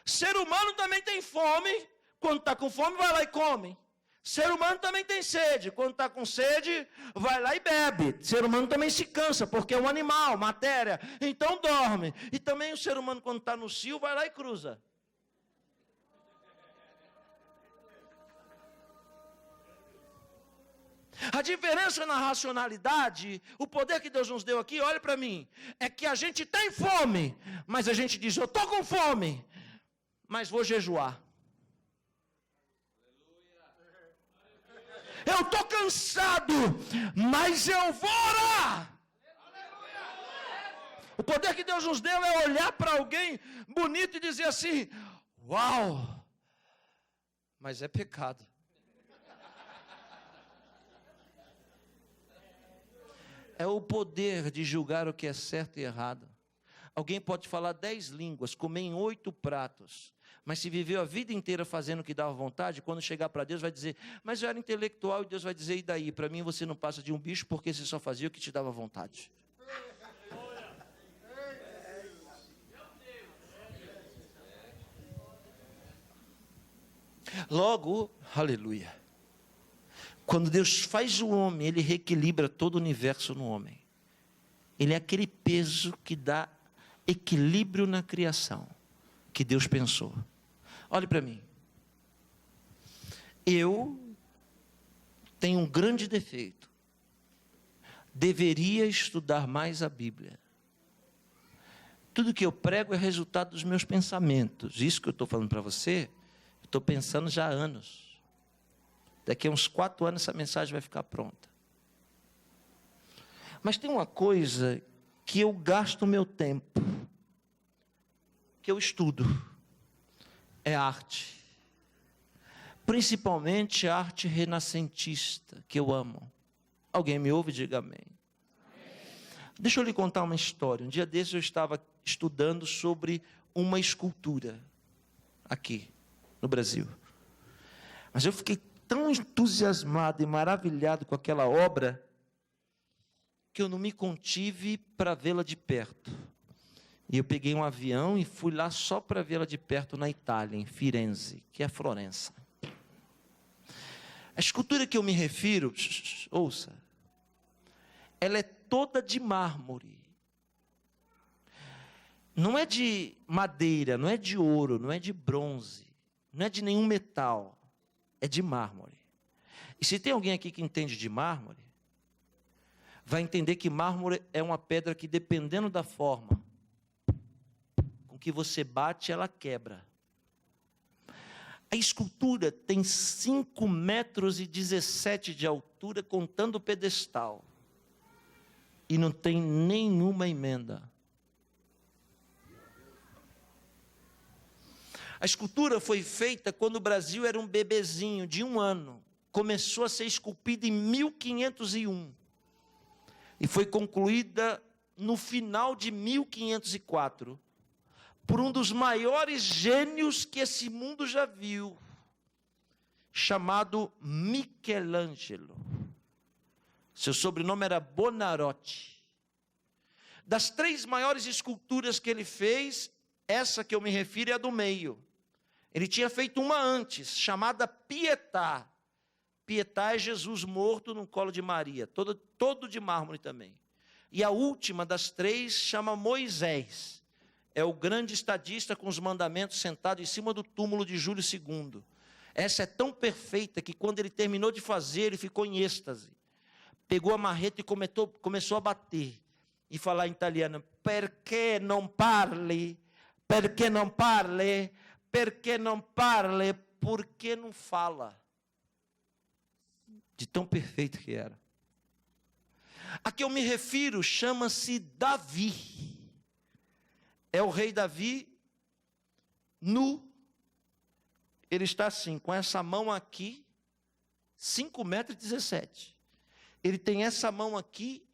Ser humano também tem fome. quando está com fome, vai lá e come. Ser humano também tem sede. Quando está com sede, vai lá e bebe. Ser humano também se cansa, porque é um animal, matéria. Então dorme. E também o ser humano, quando está no cio, vai lá e cruza. A diferença na racionalidade, o poder que Deus nos deu aqui, olha para mim, é que a gente tem fome, mas a gente diz, eu estou com fome, mas vou jejuar. Eu estou cansado, mas eu vou orar. O poder que Deus nos deu é olhar para alguém bonito e dizer assim, uau, mas é pecado. É o poder de julgar o que é certo e errado. Alguém pode falar 10 línguas, comer em 8 pratos, mas se viveu a vida inteira fazendo o que dava vontade, quando chegar para Deus vai dizer, mas eu era intelectual, e Deus vai dizer, e daí? Para mim você não passa de um bicho, porque você só fazia o que te dava vontade. Logo, aleluia, quando Deus faz o homem, Ele reequilibra todo o universo no homem. Ele é aquele peso que dá equilíbrio na criação, que Deus pensou. Olhe para mim. Eu tenho um grande defeito. Deveria estudar mais a Bíblia. Tudo que eu prego é resultado dos meus pensamentos. Isso que eu estou falando para você, eu estou pensando já há anos. Daqui a uns 4 anos essa mensagem vai ficar pronta. Mas tem uma coisa que eu gasto o meu tempo, que eu estudo, é arte. Principalmente a arte renascentista, que eu amo. Alguém me ouve? Diga amém. Deixa eu lhe contar uma história. Um dia desses eu estava estudando sobre uma escultura, aqui no Brasil. Mas eu fiquei tão entusiasmado e maravilhado com aquela obra, que eu não me contive para vê-la de perto. E eu peguei um avião e fui lá só para vê-la de perto na Itália, em Firenze, que é Florença. A escultura que eu me refiro, ouça, ela é toda de mármore. Não é de madeira, não é de ouro, não é de bronze, não é de nenhum metal, é de mármore. E se tem alguém aqui que entende de mármore, vai entender que mármore é uma pedra que, dependendo da forma com que você bate, ela quebra. A escultura tem 5,17 metros de altura, contando o pedestal. E não tem nenhuma emenda. A escultura foi feita quando o Brasil era um bebezinho de 1 ano. Começou a ser esculpida em 1501. E foi concluída no final de 1504. Por um dos maiores gênios que esse mundo já viu. Chamado Michelangelo. Seu sobrenome era Buonarroti. Das 3 maiores esculturas que ele fez, essa que eu me refiro é a do meio. Ele tinha feito uma antes, chamada Pietà. Pietà é Jesus morto no colo de Maria, todo de mármore também. E a última das 3 chama Moisés. É o grande estadista com os mandamentos sentado em cima do túmulo de Júlio II. Essa é tão perfeita que quando ele terminou de fazer, ele ficou em êxtase. Pegou a marreta e começou a bater. E falar em italiano, perché non parli? Perché non parli? Perché non parli? Porque não fala. De tão perfeito que era. A que eu me refiro chama-se Davi. É o rei Davi nu. Ele está assim, com essa mão aqui, 5,17 metros. Ele tem essa mão aqui,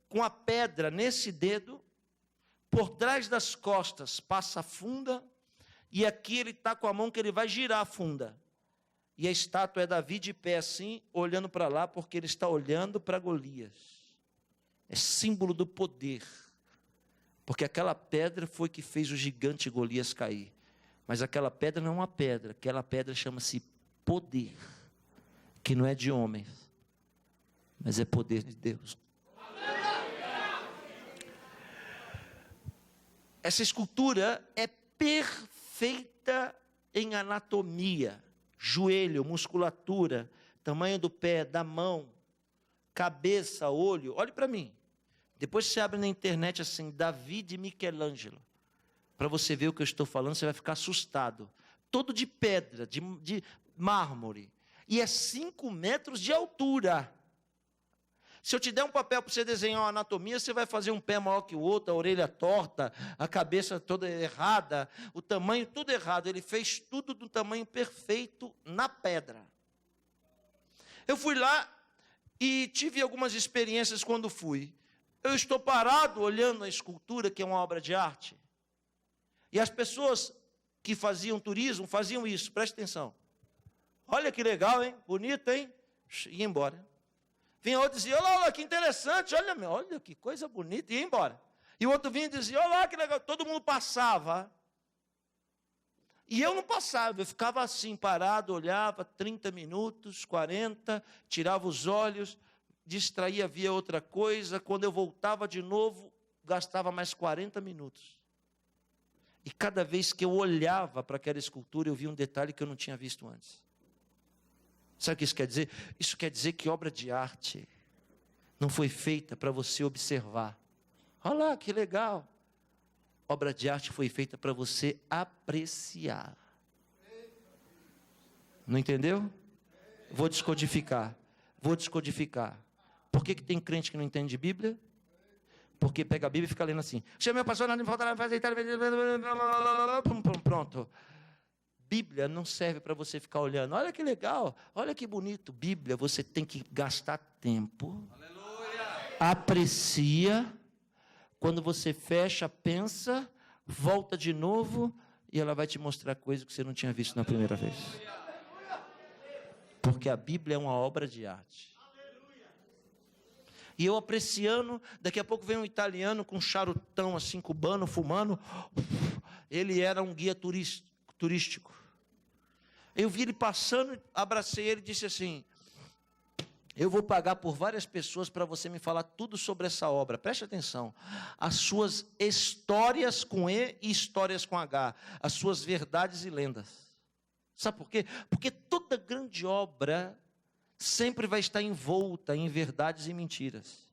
com a pedra nesse dedo, por trás das costas passa a funda, e aqui ele está com a mão que ele vai girar a funda. E a estátua é Davi de pé assim, olhando para lá, porque ele está olhando para Golias. É símbolo do poder. Porque aquela pedra foi que fez o gigante Golias cair. Mas aquela pedra não é uma pedra, aquela pedra chama-se poder, que não é de homens, mas é poder de Deus. Essa escultura é perfeita em anatomia, joelho, musculatura, tamanho do pé, da mão, cabeça, olho. Olhe para mim. Depois você abre na internet assim, Davi de Michelangelo, para você ver o que eu estou falando, você vai ficar assustado. Todo de pedra, de mármore, e é 5 metros de altura. Se eu te der um papel para você desenhar uma anatomia, você vai fazer um pé maior que o outro, a orelha torta, a cabeça toda errada, o tamanho tudo errado. Ele fez tudo do tamanho perfeito na pedra. Eu fui lá e tive algumas experiências quando fui. Eu estou parado olhando a escultura, que é uma obra de arte. E as pessoas que faziam turismo faziam isso, preste atenção. Olha que legal, hein? Bonito, hein? E ia embora. Vinha outro e dizia, olha, que interessante, olha que coisa bonita, e ia embora. E o outro vinha e dizia, olha que legal, todo mundo passava. E eu não passava, eu ficava assim, parado, olhava 30 minutos, 40, tirava os olhos, distraía, via outra coisa, quando eu voltava de novo, gastava mais 40 minutos. E cada vez que eu olhava para aquela escultura, eu via um detalhe que eu não tinha visto antes. Sabe o que isso quer dizer? Isso quer dizer que obra de arte não foi feita para você observar. Olha lá, que legal. Obra de arte foi feita para você apreciar. Não entendeu? Vou descodificar. Por que tem crente que não entende de Bíblia? Porque pega a Bíblia e fica lendo assim. Chama meu pastor, não falta nada, pronto. Bíblia não serve para você ficar olhando. Olha que legal, olha que bonito. Bíblia, você tem que gastar tempo. Aleluia. Aprecia. Quando você fecha, pensa, volta de novo e ela vai te mostrar coisas que você não tinha visto na primeira vez. Porque a Bíblia é uma obra de arte. E eu apreciando, daqui a pouco vem um italiano com um charutão assim, cubano, fumando. Ele era um guia turístico. Eu vi ele passando, abracei ele e disse assim, eu vou pagar por várias pessoas para você me falar tudo sobre essa obra. Preste atenção, as suas histórias com E e histórias com H, as suas verdades e lendas. Sabe por quê? Porque toda grande obra sempre vai estar envolta em verdades e mentiras,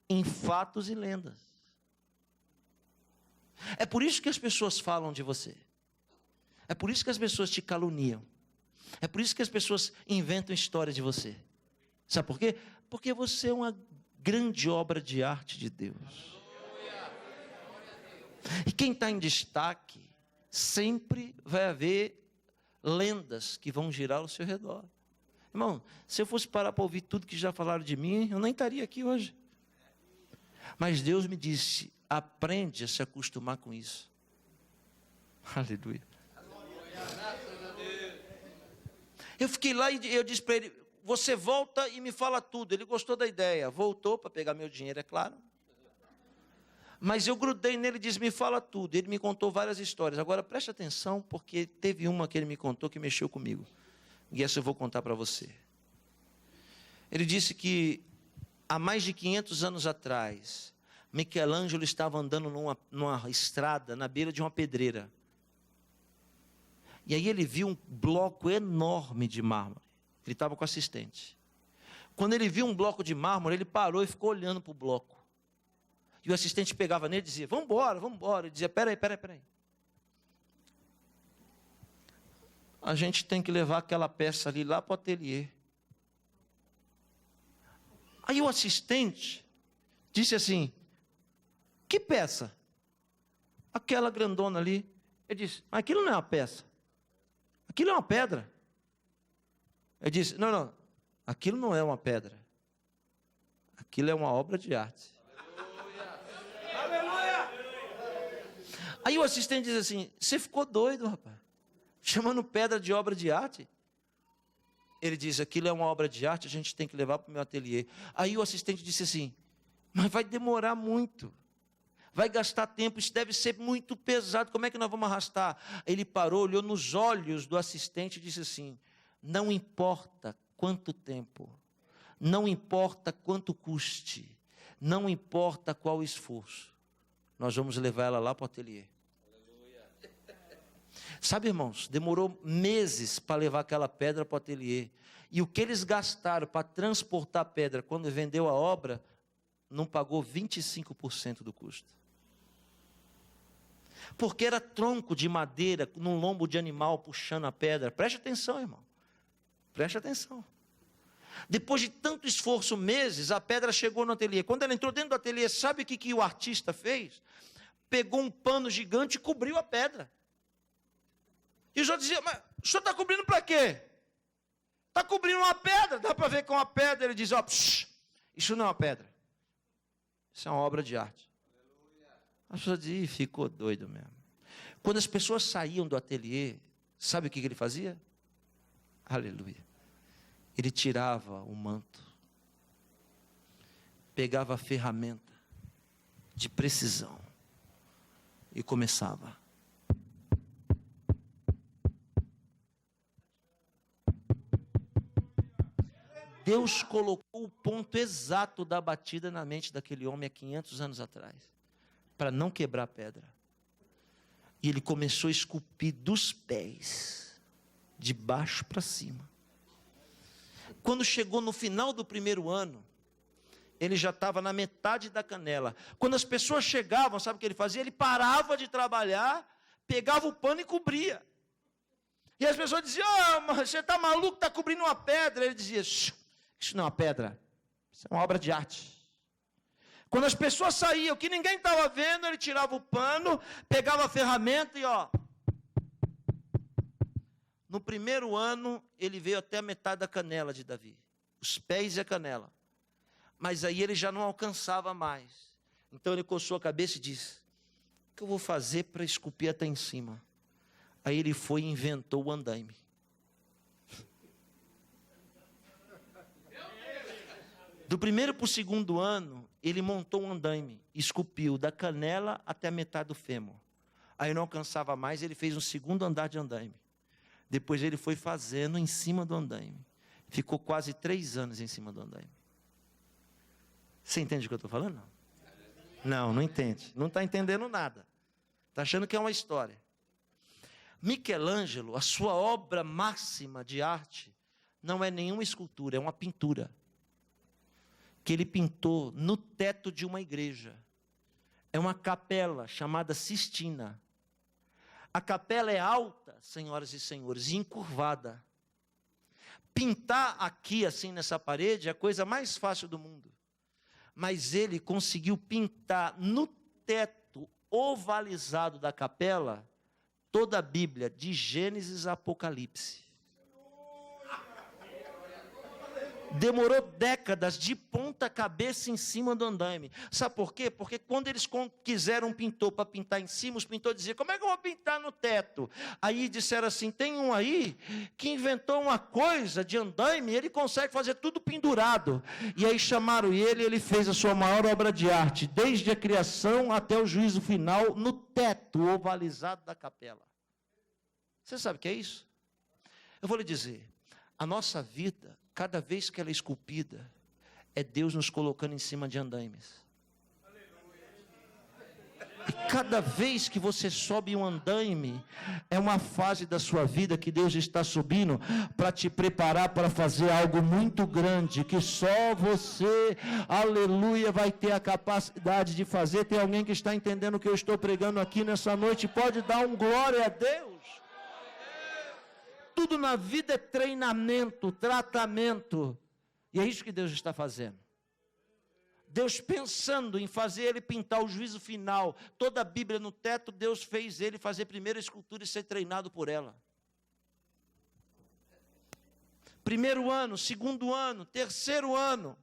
em fatos e lendas. É por isso que as pessoas falam de você. É por isso que as pessoas te caluniam. É por isso que as pessoas inventam histórias de você. Sabe por quê? Porque você é uma grande obra de arte de Deus. E quem está em destaque, sempre vai haver lendas que vão girar ao seu redor. Irmão, se eu fosse parar para ouvir tudo que já falaram de mim, eu nem estaria aqui hoje. Mas Deus me disse, aprende a se acostumar com isso. Aleluia. Eu fiquei lá e eu disse para ele, você volta e me fala tudo. Ele gostou da ideia, voltou para pegar meu dinheiro, é claro. Mas eu grudei nele e disse, me fala tudo. Ele me contou várias histórias. Agora preste atenção, porque teve uma que ele me contou que mexeu comigo. E essa eu vou contar para você. Ele disse que há mais de 500 anos atrás, Michelangelo estava andando numa estrada, na beira de uma pedreira. E aí ele viu um bloco enorme de mármore. Ele estava com o assistente. Quando ele viu um bloco de mármore, ele parou e ficou olhando para o bloco. E o assistente pegava nele e dizia, vamos embora. Ele dizia, peraí. A gente tem que levar aquela peça ali lá para o ateliê. Aí o assistente disse assim, que peça? Aquela grandona ali. Ele disse, mas aquilo não é uma peça. Aquilo é uma pedra. Ele disse, não, aquilo não é uma pedra. Aquilo é uma obra de arte. Aleluia! Aí o assistente diz assim, você ficou doido, rapaz? Chamando pedra de obra de arte? Ele diz, aquilo é uma obra de arte, a gente tem que levar para o meu ateliê. Aí o assistente disse assim, mas vai demorar muito. vai gastar tempo, isso deve ser muito pesado, como é que nós vamos arrastar? Ele parou, olhou nos olhos do assistente e disse assim: não importa quanto tempo, não importa quanto custe, não importa qual esforço, nós vamos levar ela lá para o ateliê. Sabe, irmãos, demorou meses para levar aquela pedra para o ateliê. E o que eles gastaram para transportar a pedra, quando vendeu a obra, não pagou 25% do custo. Porque era tronco de madeira, num lombo de animal, puxando a pedra. Preste atenção, irmão. Preste atenção. Depois de tanto esforço, meses, a pedra chegou no ateliê. Quando ela entrou dentro do ateliê, sabe o que o artista fez? Pegou um pano gigante e cobriu a pedra. E o senhor dizia: mas o senhor está cobrindo para quê? Está cobrindo uma pedra, dá para ver com uma pedra. Ele diz: ó, isso não é uma pedra, isso é uma obra de arte. A pessoa diz: ficou doido mesmo. Quando as pessoas saíam do ateliê, sabe o que ele fazia? Aleluia. Ele tirava o manto, pegava a ferramenta de precisão e começava. Deus colocou o ponto exato da batida na mente daquele homem há 500 anos atrás, para não quebrar a pedra. E ele começou a esculpir dos pés, de baixo para cima. Quando chegou no final do primeiro ano, ele já estava na metade da canela. Quando as pessoas chegavam, sabe o que ele fazia? Ele parava de trabalhar, pegava o pano e cobria. E as pessoas diziam: mas você está maluco, está cobrindo uma pedra. Ele dizia: isso não é uma pedra, isso é uma obra de arte. Quando as pessoas saíam, que ninguém estava vendo, ele tirava o pano, pegava a ferramenta e No primeiro ano, ele veio até a metade da canela de Davi, os pés e a canela. Mas aí ele já não alcançava mais. Então ele coçou a cabeça e disse: o que eu vou fazer para esculpir até em cima? Aí ele foi e inventou o andaime. Do primeiro para o segundo ano, ele montou um andaime, esculpiu da canela até a metade do fêmur. Aí não alcançava mais, ele fez um segundo andar de andaime. Depois ele foi fazendo em cima do andaime. Ficou quase 3 anos em cima do andaime. Você entende o que eu estou falando? Não, não entende. Não está entendendo nada. Está achando que é uma história. Michelangelo, a sua obra máxima de arte, não é nenhuma escultura, é uma pintura. Que ele pintou no teto de uma igreja. É uma capela chamada Sistina. A capela é alta, senhoras e senhores, e encurvada. Pintar aqui, assim, nessa parede, é a coisa mais fácil do mundo. Mas ele conseguiu pintar no teto ovalizado da capela toda a Bíblia, de Gênesis a Apocalipse. Demorou décadas de ponta cabeça em cima do andaime. Sabe por quê? Porque quando eles quiseram um pintor para pintar em cima, os pintores diziam: como é que eu vou pintar no teto? Aí disseram assim: tem um aí que inventou uma coisa de andaime, ele consegue fazer tudo pendurado. E aí chamaram ele, e ele fez a sua maior obra de arte, desde a criação até o juízo final, no teto ovalizado da capela. Você sabe o que é isso? Eu vou lhe dizer, a nossa vida, cada vez que ela é esculpida, é Deus nos colocando em cima de andaimes. E cada vez que você sobe um andaime, é uma fase da sua vida que Deus está subindo para te preparar para fazer algo muito grande, que só você, aleluia, vai ter a capacidade de fazer. Tem alguém que está entendendo o que eu estou pregando aqui nessa noite? Pode dar um glória a Deus. Tudo na vida é treinamento, tratamento. E é isso que Deus está fazendo. Deus pensando em fazer ele pintar o juízo final. Toda a Bíblia no teto, Deus fez ele fazer primeiro a escultura e ser treinado por ela. Primeiro ano, segundo ano, terceiro ano.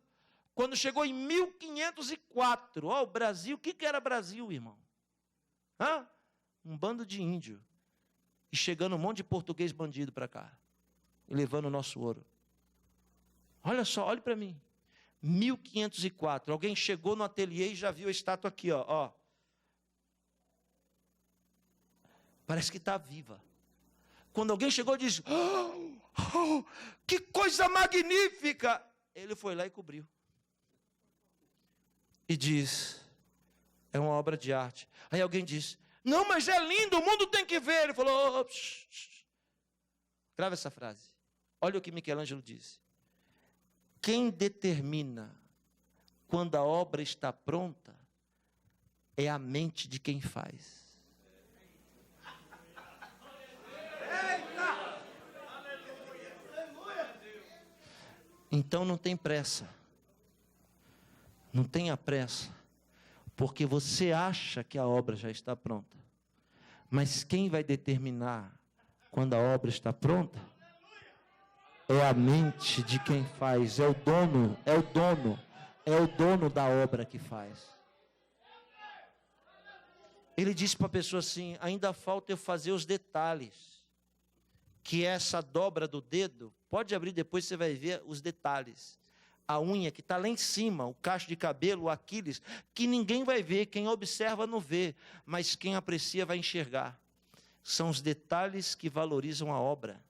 Quando chegou em 1504, o Brasil, o que era Brasil, irmão? Um bando de índio. E chegando um monte de português bandido para cá. E levando o nosso ouro. Olha só, olhe para mim. 1504. Alguém chegou no ateliê e já viu a estátua aqui, ó. Parece que está viva. Quando alguém chegou e disse, que coisa magnífica! Ele foi lá e cobriu. E diz, é uma obra de arte. Aí alguém diz, não, mas é lindo, o mundo tem que ver. Ele falou, grava essa frase. Olha o que Michelangelo disse. Quem determina quando a obra está pronta é a mente de quem faz. Então não tem pressa. Não tenha pressa. Porque você acha que a obra já está pronta. Mas quem vai determinar quando a obra está pronta é a mente de quem faz. É o dono da obra que faz. Ele disse para a pessoa assim, ainda falta eu fazer os detalhes. Que é essa dobra do dedo, pode abrir depois, você vai ver os detalhes. A unha que está lá em cima, o cacho de cabelo, o Aquiles, que ninguém vai ver, quem observa não vê, mas quem aprecia vai enxergar. São os detalhes que valorizam a obra.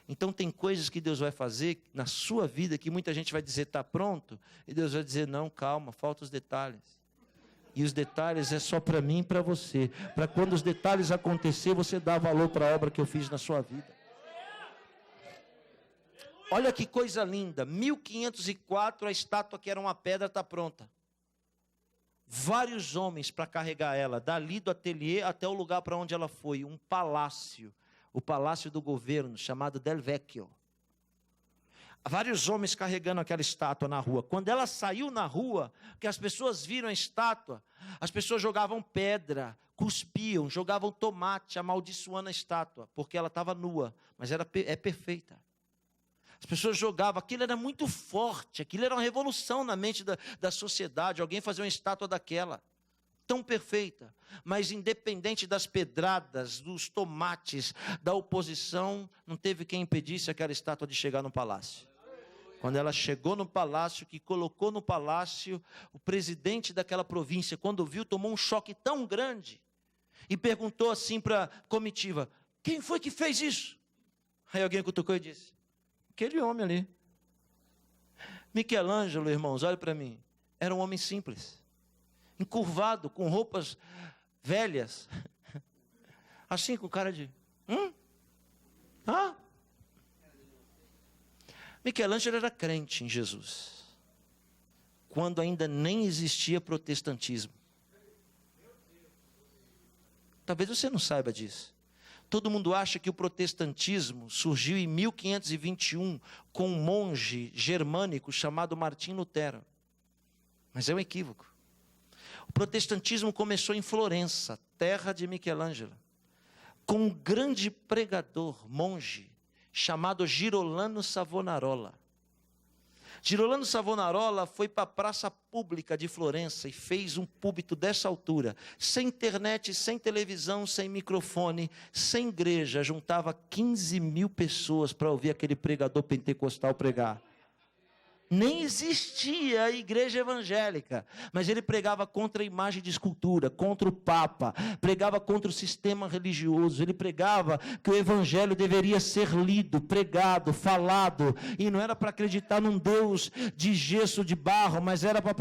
Então tem coisas que Deus vai fazer na sua vida, que muita gente vai dizer, está pronto, e Deus vai dizer, não, calma, faltam os detalhes. E os detalhes é só para mim e para você. Para quando os detalhes acontecer, você dá valor para a obra que eu fiz na sua vida. Olha que coisa linda. 1504, a estátua que era uma pedra está pronta. Vários homens para carregar ela. Dali do ateliê até o lugar para onde ela foi. Um palácio. O palácio do governo, chamado Del Vecchio. Vários homens carregando aquela estátua na rua. Quando ela saiu na rua, que as pessoas viram a estátua, as pessoas jogavam pedra, cuspiam, jogavam tomate, amaldiçoando a estátua, porque ela estava nua, mas é perfeita. As pessoas jogavam, aquilo era muito forte, aquilo era uma revolução na mente da sociedade, alguém fazer uma estátua daquela, tão perfeita, mas independente das pedradas, dos tomates, da oposição, não teve quem impedisse aquela estátua de chegar no palácio. Quando ela chegou no palácio, que colocou no palácio, o presidente daquela província, quando viu, tomou um choque tão grande, e perguntou assim para a comitiva, quem foi que fez isso? Aí alguém cutucou e disse, aquele homem ali. Michelangelo, irmãos, olha para mim, era um homem simples, encurvado, com roupas velhas, assim com cara de, Michelangelo era crente em Jesus, quando ainda nem existia protestantismo. Talvez você não saiba disso. Todo mundo acha que o protestantismo surgiu em 1521 com um monge germânico chamado Martim Lutero. Mas é um equívoco. O protestantismo começou em Florença, terra de Michelangelo, com um grande pregador, monge, chamado Girolamo Savonarola. Girolamo Savonarola foi para a praça pública de Florença e fez um púlpito dessa altura, sem internet, sem televisão, sem microfone, sem igreja, juntava 15 mil pessoas para ouvir aquele pregador pentecostal pregar. Nem existia a igreja evangélica, mas ele pregava contra a imagem de escultura, contra o Papa, pregava contra o sistema religioso, ele pregava que o evangelho deveria ser lido, pregado, falado, e não era para acreditar num Deus de gesso, de barro, mas era para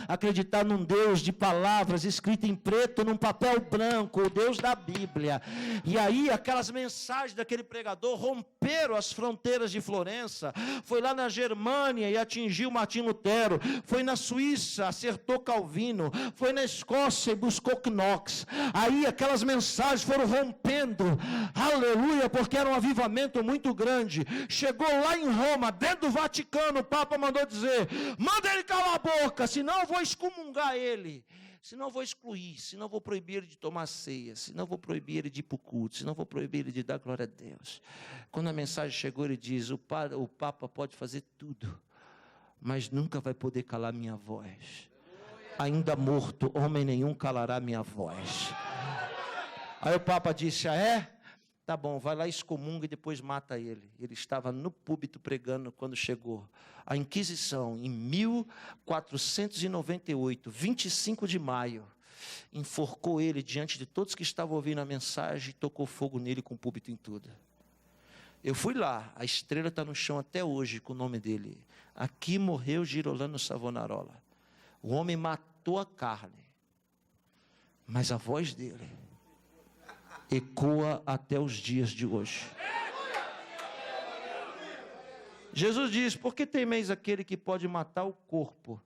acreditar num Deus de palavras, escrito em preto, num papel branco, o Deus da Bíblia. E aí aquelas mensagens daquele pregador romperam as fronteiras de Florença, foi lá na Germânia e atingiu Martim Lutero, foi na Suíça, acertou Calvino, foi na Escócia e buscou Knox. Aí aquelas mensagens foram rompendo, aleluia, porque era um avivamento muito grande. Chegou lá em Roma, dentro do Vaticano, o Papa mandou dizer, manda ele calar a boca, senão eu vou excomungar ele, senão eu vou excluir, senão eu vou proibir ele de tomar ceia, senão eu vou proibir ele de ir para o culto, senão eu vou proibir ele de dar glória a Deus. Quando a mensagem chegou, ele diz, o Papa pode fazer tudo, mas nunca vai poder calar minha voz. Ainda morto, homem nenhum calará minha voz. Aí o Papa disse, tá bom, vai lá, excomunga e depois mata ele. Ele estava no púlpito pregando quando chegou a Inquisição, em 1498, 25 de maio. enforcou ele diante de todos que estavam ouvindo a mensagem e tocou fogo nele com o púlpito em tudo. Eu fui lá, a estrela está no chão até hoje com o nome dele. Aqui morreu Girolamo Savonarola. O homem matou a carne, mas a voz dele ecoa até os dias de hoje. Jesus diz: por que temeis aquele que pode matar o corpo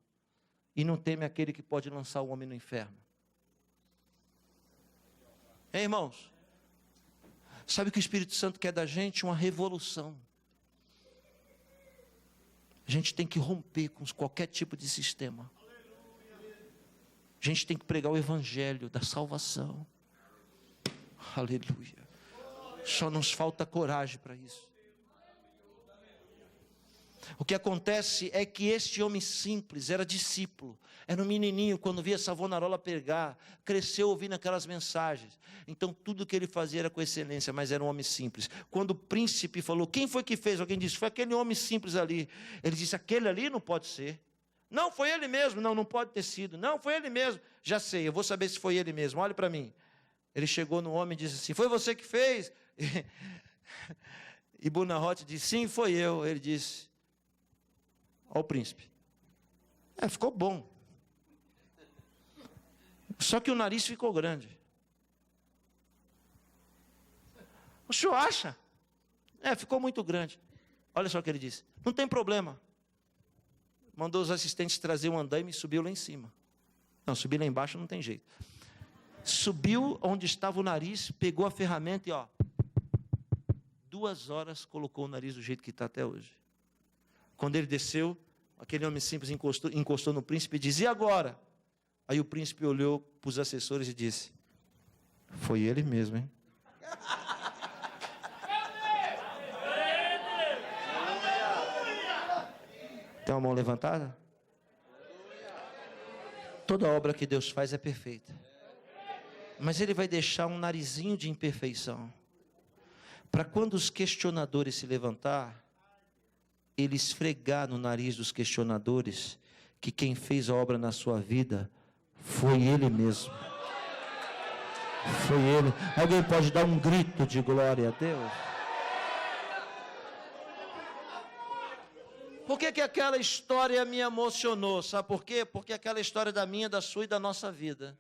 e não teme aquele que pode lançar o homem no inferno? Hein, irmãos? Sabe o que o Espírito Santo quer da gente? Uma revolução. A gente tem que romper com qualquer tipo de sistema. A gente tem que pregar o evangelho da salvação. Aleluia. Só nos falta coragem para isso. O que acontece é que este homem simples era discípulo, era um menininho, quando via Savonarola pregar, cresceu ouvindo aquelas mensagens. Então tudo que ele fazia era com excelência, mas era um homem simples. Quando o príncipe falou: quem foi que fez? Alguém disse: foi aquele homem simples ali. Ele disse: aquele ali não pode ser. Não, foi ele mesmo. Não, não pode ter sido. Não, foi ele mesmo. Já sei, eu vou saber se foi ele mesmo. Olhe para mim. Ele chegou no homem e disse assim: foi você que fez? E Bonarrote disse: sim, foi eu. Ele disse: olha o príncipe. Ficou bom. Só que o nariz ficou grande. O senhor acha? Ficou muito grande. Olha só o que ele disse: não tem problema. Mandou os assistentes trazer um andaime e subiu lá em cima. Não, subir lá embaixo não tem jeito. Subiu onde estava o nariz, pegou a ferramenta e 2 horas colocou o nariz do jeito que está até hoje. Quando ele desceu, aquele homem simples encostou no príncipe e disse: e agora? Aí o príncipe olhou para os assessores e disse: foi ele mesmo, hein? Tem uma mão levantada? Toda obra que Deus faz é perfeita, mas Ele vai deixar um narizinho de imperfeição, para quando os questionadores se levantar, Ele esfregar no nariz dos questionadores que quem fez a obra na sua vida foi Ele mesmo. Foi Ele. Alguém pode dar um grito de glória a Deus? Por que aquela história me emocionou? Sabe por quê? Porque aquela história da minha, da sua e da nossa vida.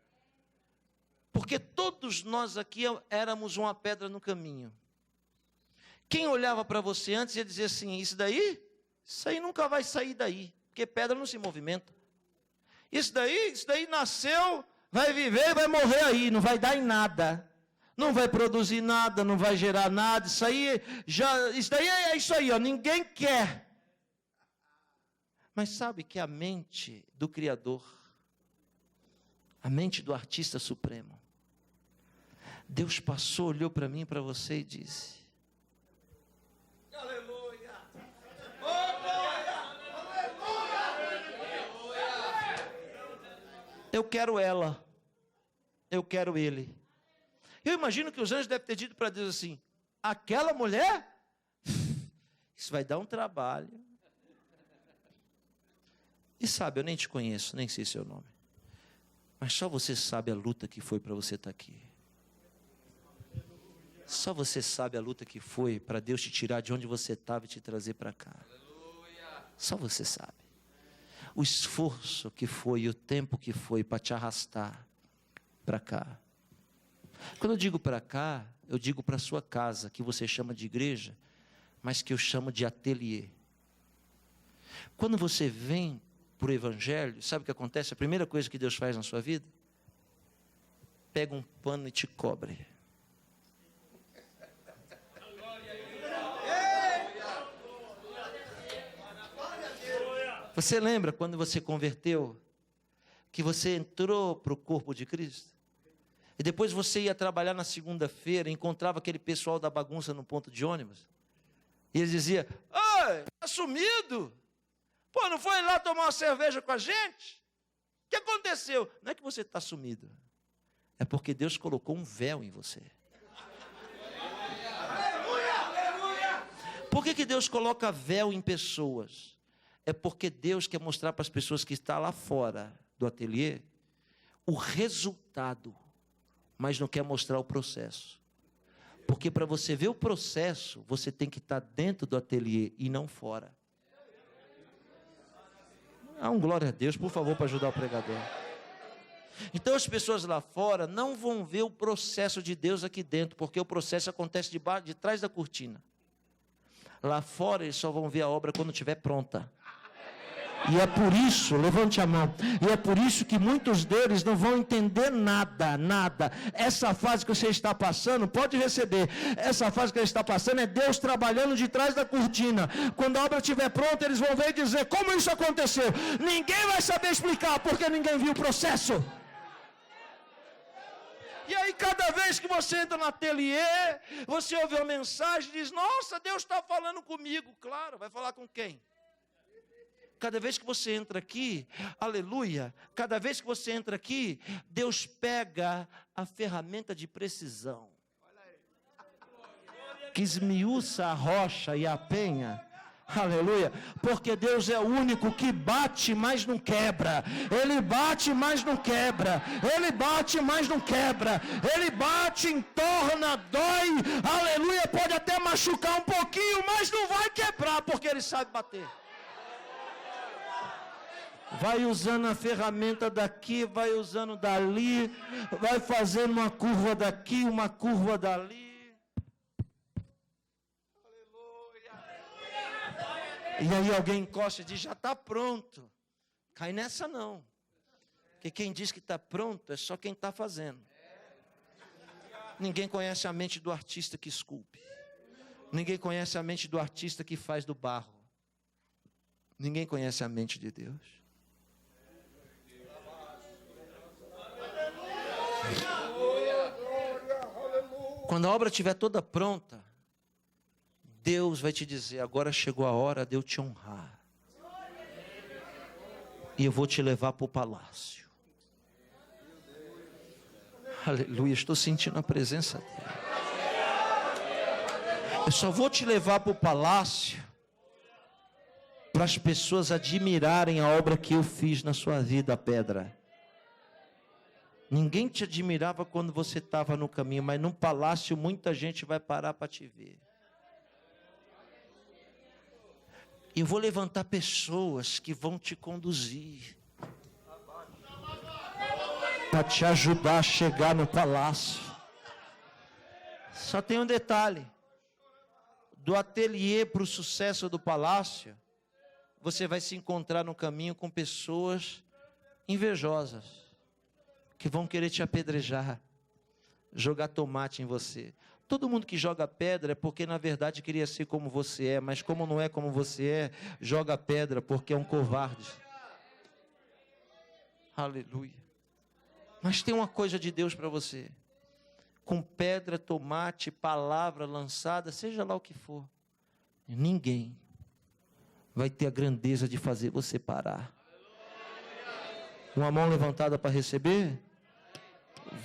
Porque todos nós aqui éramos uma pedra no caminho. Quem olhava para você antes ia dizer assim: isso aí nunca vai sair daí, porque pedra não se movimenta. Isso daí nasceu, vai viver e vai morrer aí, não vai dar em nada. Não vai produzir nada, não vai gerar nada. Isso daí é isso aí, ninguém quer. Mas sabe que a mente do Criador, a mente do artista supremo, Deus passou, olhou para mim e para você e disse: aleluia, eu quero ela, eu quero ele. Eu imagino que os anjos devem ter dito para Deus assim: aquela mulher, isso vai dar um trabalho. E sabe, eu nem te conheço, nem sei seu nome, mas só você sabe a luta que foi para você estar aqui. Só você sabe a luta que foi para Deus te tirar de onde você estava e te trazer para cá. Só você sabe. O esforço que foi e o tempo que foi para te arrastar para cá. Quando eu digo para cá, eu digo para a sua casa, que você chama de igreja, mas que eu chamo de ateliê. Quando você vem para o evangelho, sabe o que acontece? A primeira coisa que Deus faz na sua vida: pega um pano e te cobre. Você lembra quando você converteu, que você entrou para o corpo de Cristo? E depois você ia trabalhar na segunda-feira, encontrava aquele pessoal da bagunça no ponto de ônibus, e eles diziam: oi, está sumido? Pô, não foi lá tomar uma cerveja com a gente? O que aconteceu? Não é que você está sumido, é porque Deus colocou um véu em você. Por que Deus coloca véu em pessoas? É porque Deus quer mostrar para as pessoas que estão lá fora do ateliê o resultado, mas não quer mostrar o processo. Porque para você ver o processo, você tem que estar dentro do ateliê e não fora. Glória a Deus, por favor, para ajudar o pregador. Então as pessoas lá fora não vão ver o processo de Deus aqui dentro, porque o processo acontece de trás da cortina. Lá fora eles só vão ver a obra quando estiver pronta. E é por isso, levante a mão, e é por isso que muitos deles não vão entender nada. Essa fase que você está passando, pode receber. Essa fase que você está passando é Deus trabalhando de trás da cortina. Quando a obra estiver pronta, eles vão ver e dizer, como isso aconteceu? Ninguém vai saber explicar, porque ninguém viu o processo. E aí cada vez que você entra no ateliê, você ouve uma mensagem e diz, nossa, Deus está falando comigo. Claro, vai falar com quem? Cada vez que você entra aqui, aleluia, cada vez que você entra aqui, Deus pega a ferramenta de precisão, que esmiuça a rocha e a penha, aleluia, porque Deus é o único que bate, mas não quebra. Ele bate, mas não quebra. Ele bate, mas não quebra. Ele bate, entorna, dói, aleluia, pode até machucar um pouquinho, mas não vai quebrar, porque Ele sabe bater. Vai usando a ferramenta daqui, vai usando dali, vai fazendo uma curva daqui, uma curva dali. Aleluia. E aí alguém encosta e diz, já está pronto. Cai nessa não. Porque quem diz que está pronto é só quem está fazendo. Ninguém conhece a mente do artista que esculpe. Ninguém conhece a mente do artista que faz do barro. Ninguém conhece a mente de Deus. Quando a obra estiver toda pronta, Deus vai te dizer, agora chegou a hora de eu te honrar. E eu vou te levar para o palácio. Aleluia, estou sentindo a presença dele. Eu só vou te levar para o palácio para as pessoas admirarem a obra que eu fiz na sua vida, pedra. Ninguém te admirava quando você estava no caminho, mas num palácio muita gente vai parar para te ver. E eu vou levantar pessoas que vão te conduzir, para te ajudar a chegar no palácio. Só tem um detalhe: do ateliê para o sucesso do palácio, você vai se encontrar no caminho com pessoas invejosas, que vão querer te apedrejar, jogar tomate em você. Todo mundo que joga pedra é porque na verdade queria ser como você é, mas como não é como você é, joga pedra porque é um covarde. Aleluia. Mas tem uma coisa de Deus para você. Com pedra, tomate, palavra lançada, seja lá o que for, ninguém vai ter a grandeza de fazer você parar. Uma mão levantada para receber.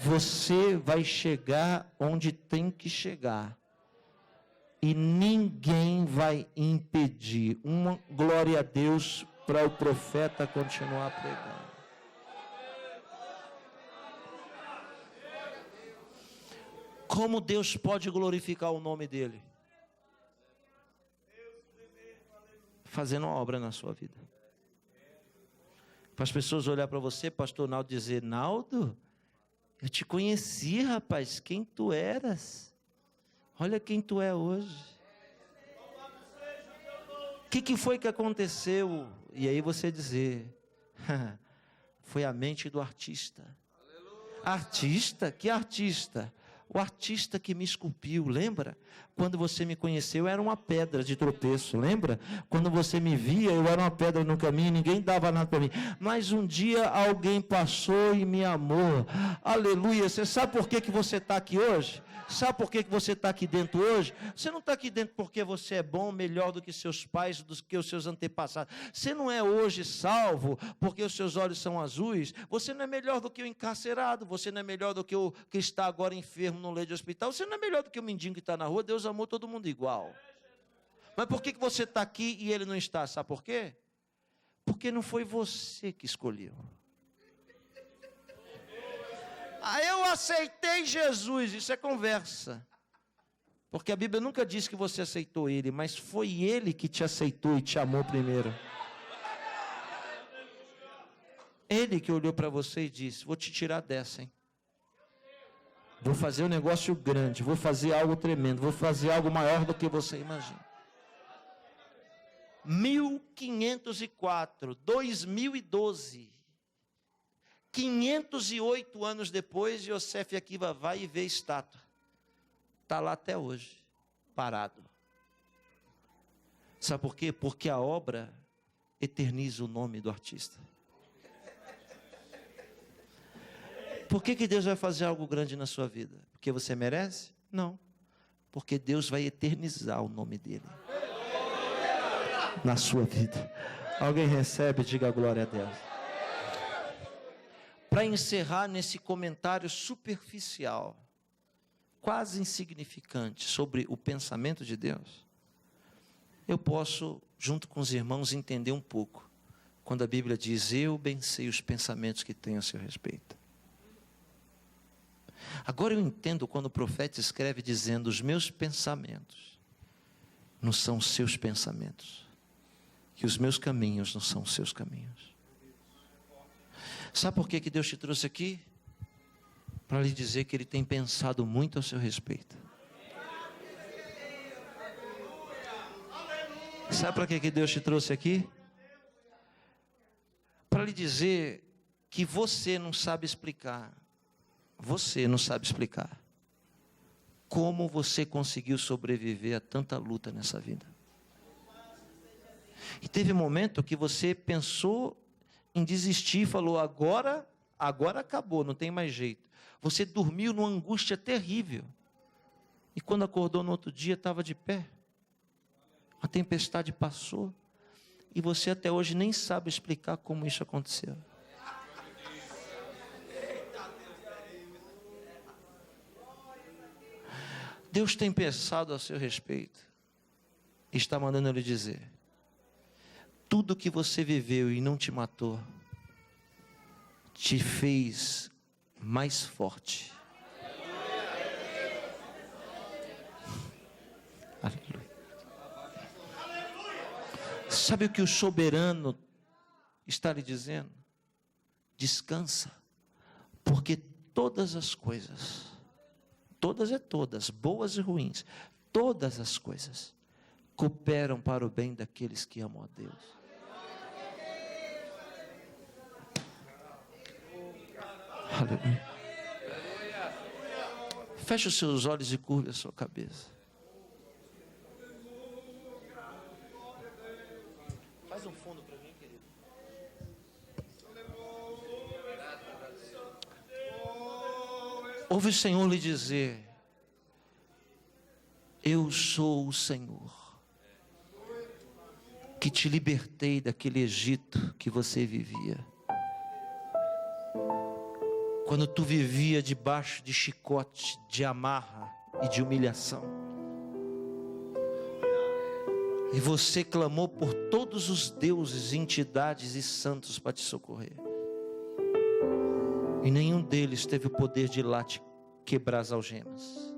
Você vai chegar onde tem que chegar. E ninguém vai impedir. Uma glória a Deus para o profeta continuar pregando. Como Deus pode glorificar o nome dele? Fazendo uma obra na sua vida. Para as pessoas olhar para você, pastor Naldo, dizer, Naldo, eu te conheci, rapaz, quem tu eras? Olha quem tu é hoje. O que foi que aconteceu? E aí você dizer, foi a mente do artista. Artista? Que artista? O artista que me esculpiu, lembra? Quando você me conheceu, eu era uma pedra de tropeço, lembra? Quando você me via, eu era uma pedra no caminho, ninguém dava nada para mim. Mas um dia alguém passou e me amou. Aleluia! Você sabe por que você está aqui hoje? Sabe por que você está aqui dentro hoje? Você não está aqui dentro porque você é bom, melhor do que seus pais, do que os seus antepassados. Você não é hoje salvo porque os seus olhos são azuis. Você não é melhor do que o encarcerado. Você não é melhor do que o que está agora enfermo no leito de hospital. Você não é melhor do que o mendigo que está na rua. Deus amou todo mundo igual. Mas por que você está aqui e ele não está? Sabe por quê? Porque não foi você que escolheu. Eu aceitei Jesus. Isso é conversa. Porque a Bíblia nunca diz que você aceitou Ele, mas foi Ele que te aceitou e te amou primeiro. Ele que olhou para você e disse: vou te tirar dessa, hein? Vou fazer um negócio grande, vou fazer algo tremendo, vou fazer algo maior do que você imagina. 1504, 2012, 508 anos depois, Yosef Akiva vai e vê a estátua. Está lá até hoje, parado. Sabe por quê? Porque a obra eterniza o nome do artista. Por que Deus vai fazer algo grande na sua vida? Porque você merece? Não. Porque Deus vai eternizar o nome dele na sua vida. Alguém recebe, diga glória a Deus. Para encerrar nesse comentário superficial, quase insignificante, sobre o pensamento de Deus, eu posso, junto com os irmãos, entender um pouco, quando a Bíblia diz: eu bem sei os pensamentos que tenho a seu respeito. Agora eu entendo quando o profeta escreve dizendo: os meus pensamentos não são os seus pensamentos, que os meus caminhos não são os seus caminhos. Sabe por que Deus te trouxe aqui? Para lhe dizer que Ele tem pensado muito a seu respeito. Sabe para que Deus te trouxe aqui? Para lhe dizer que você não sabe explicar. Você não sabe explicar como você conseguiu sobreviver a tanta luta nessa vida. E teve um momento que você pensou em desistir e falou: agora acabou, não tem mais jeito. Você dormiu numa angústia terrível. E quando acordou no outro dia, estava de pé. A tempestade passou. E você até hoje nem sabe explicar como isso aconteceu. Deus tem pensado a seu respeito. E está mandando lhe dizer: tudo que você viveu e não te matou, te fez mais forte. Aleluia. Sabe o que o soberano está lhe dizendo? Descansa, porque todas as coisas, todas, boas e ruins, todas as coisas cooperam para o bem daqueles que amam a Deus. Aleluia. Feche os seus olhos e curve a sua cabeça. Faz um fundo para mim, querido. Ouve o Senhor lhe dizer: eu sou o Senhor, que te libertei daquele Egito que você vivia. Quando tu vivia debaixo de chicote, de amarra e de humilhação. E você clamou por todos os deuses, entidades e santos para te socorrer. E nenhum deles teve o poder de ir lá te quebrar as algemas.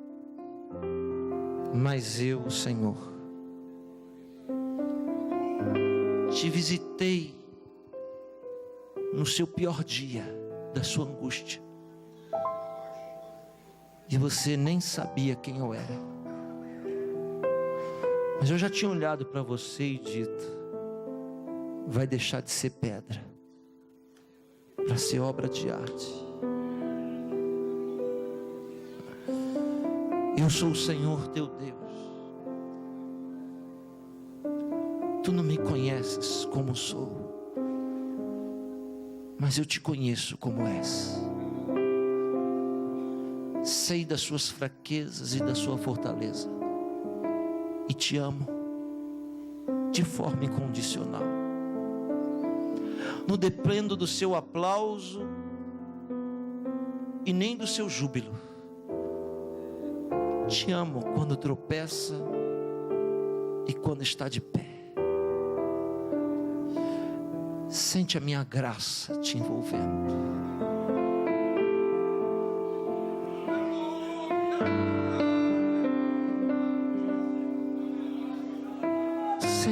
Mas eu, o Senhor, te visitei no seu pior dia da sua angústia. E você nem sabia quem eu era. Mas eu já tinha olhado para você e dito: vai deixar de ser pedra para ser obra de arte. Eu sou o Senhor teu Deus. Tu não me conheces como sou, mas eu te conheço como és. Sei das suas fraquezas e da sua fortaleza, e te amo de forma incondicional. Não dependo do seu aplauso e nem do seu júbilo. Te amo quando tropeça e quando está de pé. Sente a minha graça te envolvendo.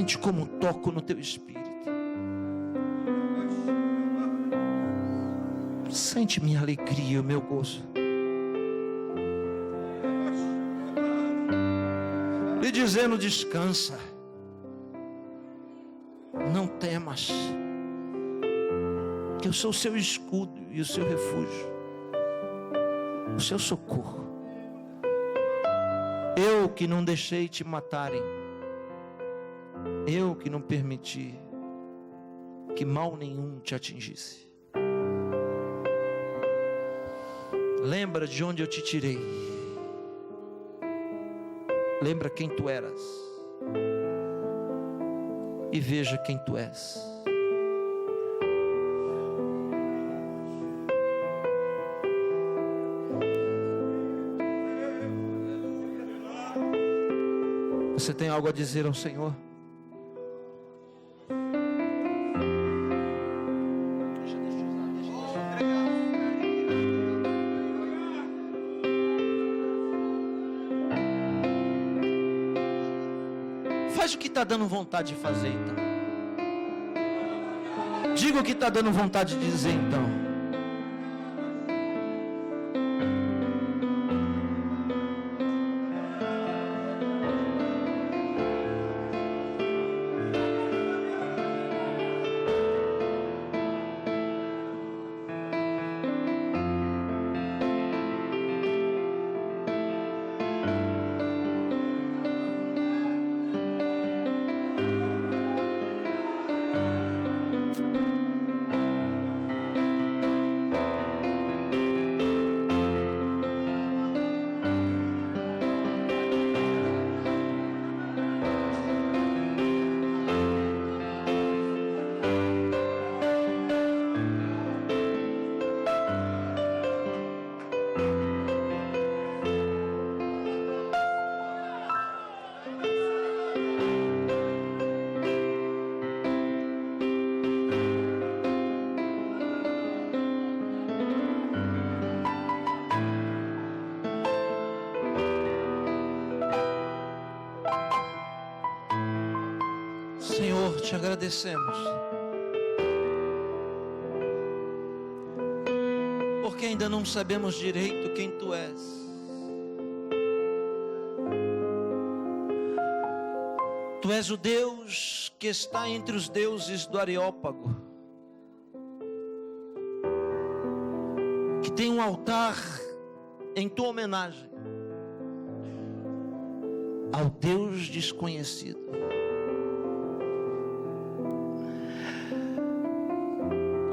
Sente como toco no teu espírito. Sente minha alegria, o meu gozo. Lhe dizendo: descansa. Não temas. Que eu sou o seu escudo e o seu refúgio, o seu socorro. Eu que não deixei te matarem. Eu que não permiti que mal nenhum te atingisse. Lembra de onde eu te tirei. Lembra quem tu eras. E veja quem tu és. Você tem algo a dizer ao Senhor? Faz o que está dando vontade de fazer, então. Diga o que está dando vontade de dizer, então. Senhor, te agradecemos, porque ainda não sabemos direito quem tu és. Tu és o Deus que está entre os deuses do Areópago, que tem um altar em tua homenagem ao Deus desconhecido.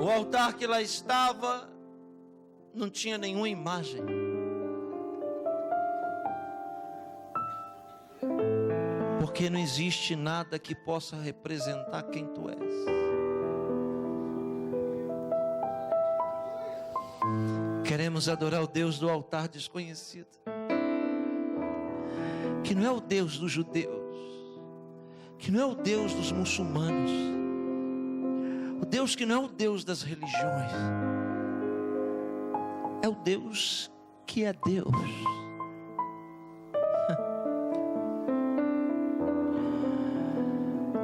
O altar que lá estava não tinha nenhuma imagem. Porque não existe nada que possa representar quem tu és. Queremos adorar o Deus do altar desconhecido, que não é o Deus dos judeus, que não é o Deus dos muçulmanos, o Deus que não é o Deus das religiões, é o Deus que é Deus.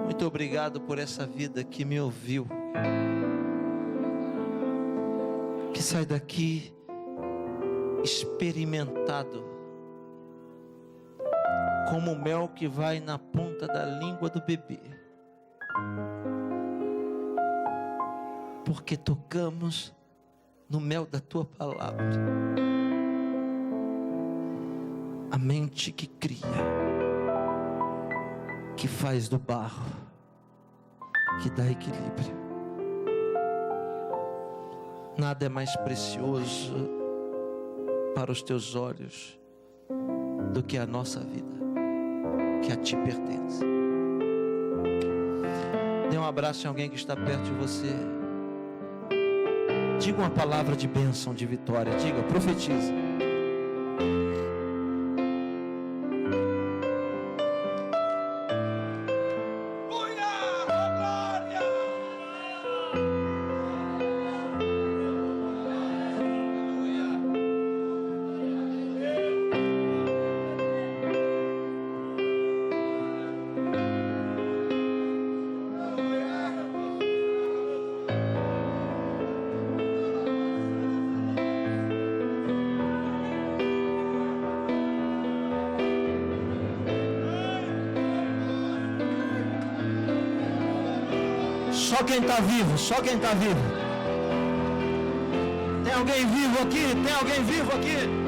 Muito obrigado por essa vida que me ouviu, que sai daqui experimentado como o mel que vai na ponta da língua do bebê, porque tocamos no mel da tua palavra. A mente que cria, que faz do barro, que dá equilíbrio. Nada é mais precioso para os teus olhos do que a nossa vida, que a ti pertence. Dê um abraço em alguém que está perto de você. Diga uma palavra de bênção, de vitória. Diga, profetize.
Só quem está vivo, só quem está vivo. Tem alguém vivo aqui? Tem alguém vivo aqui?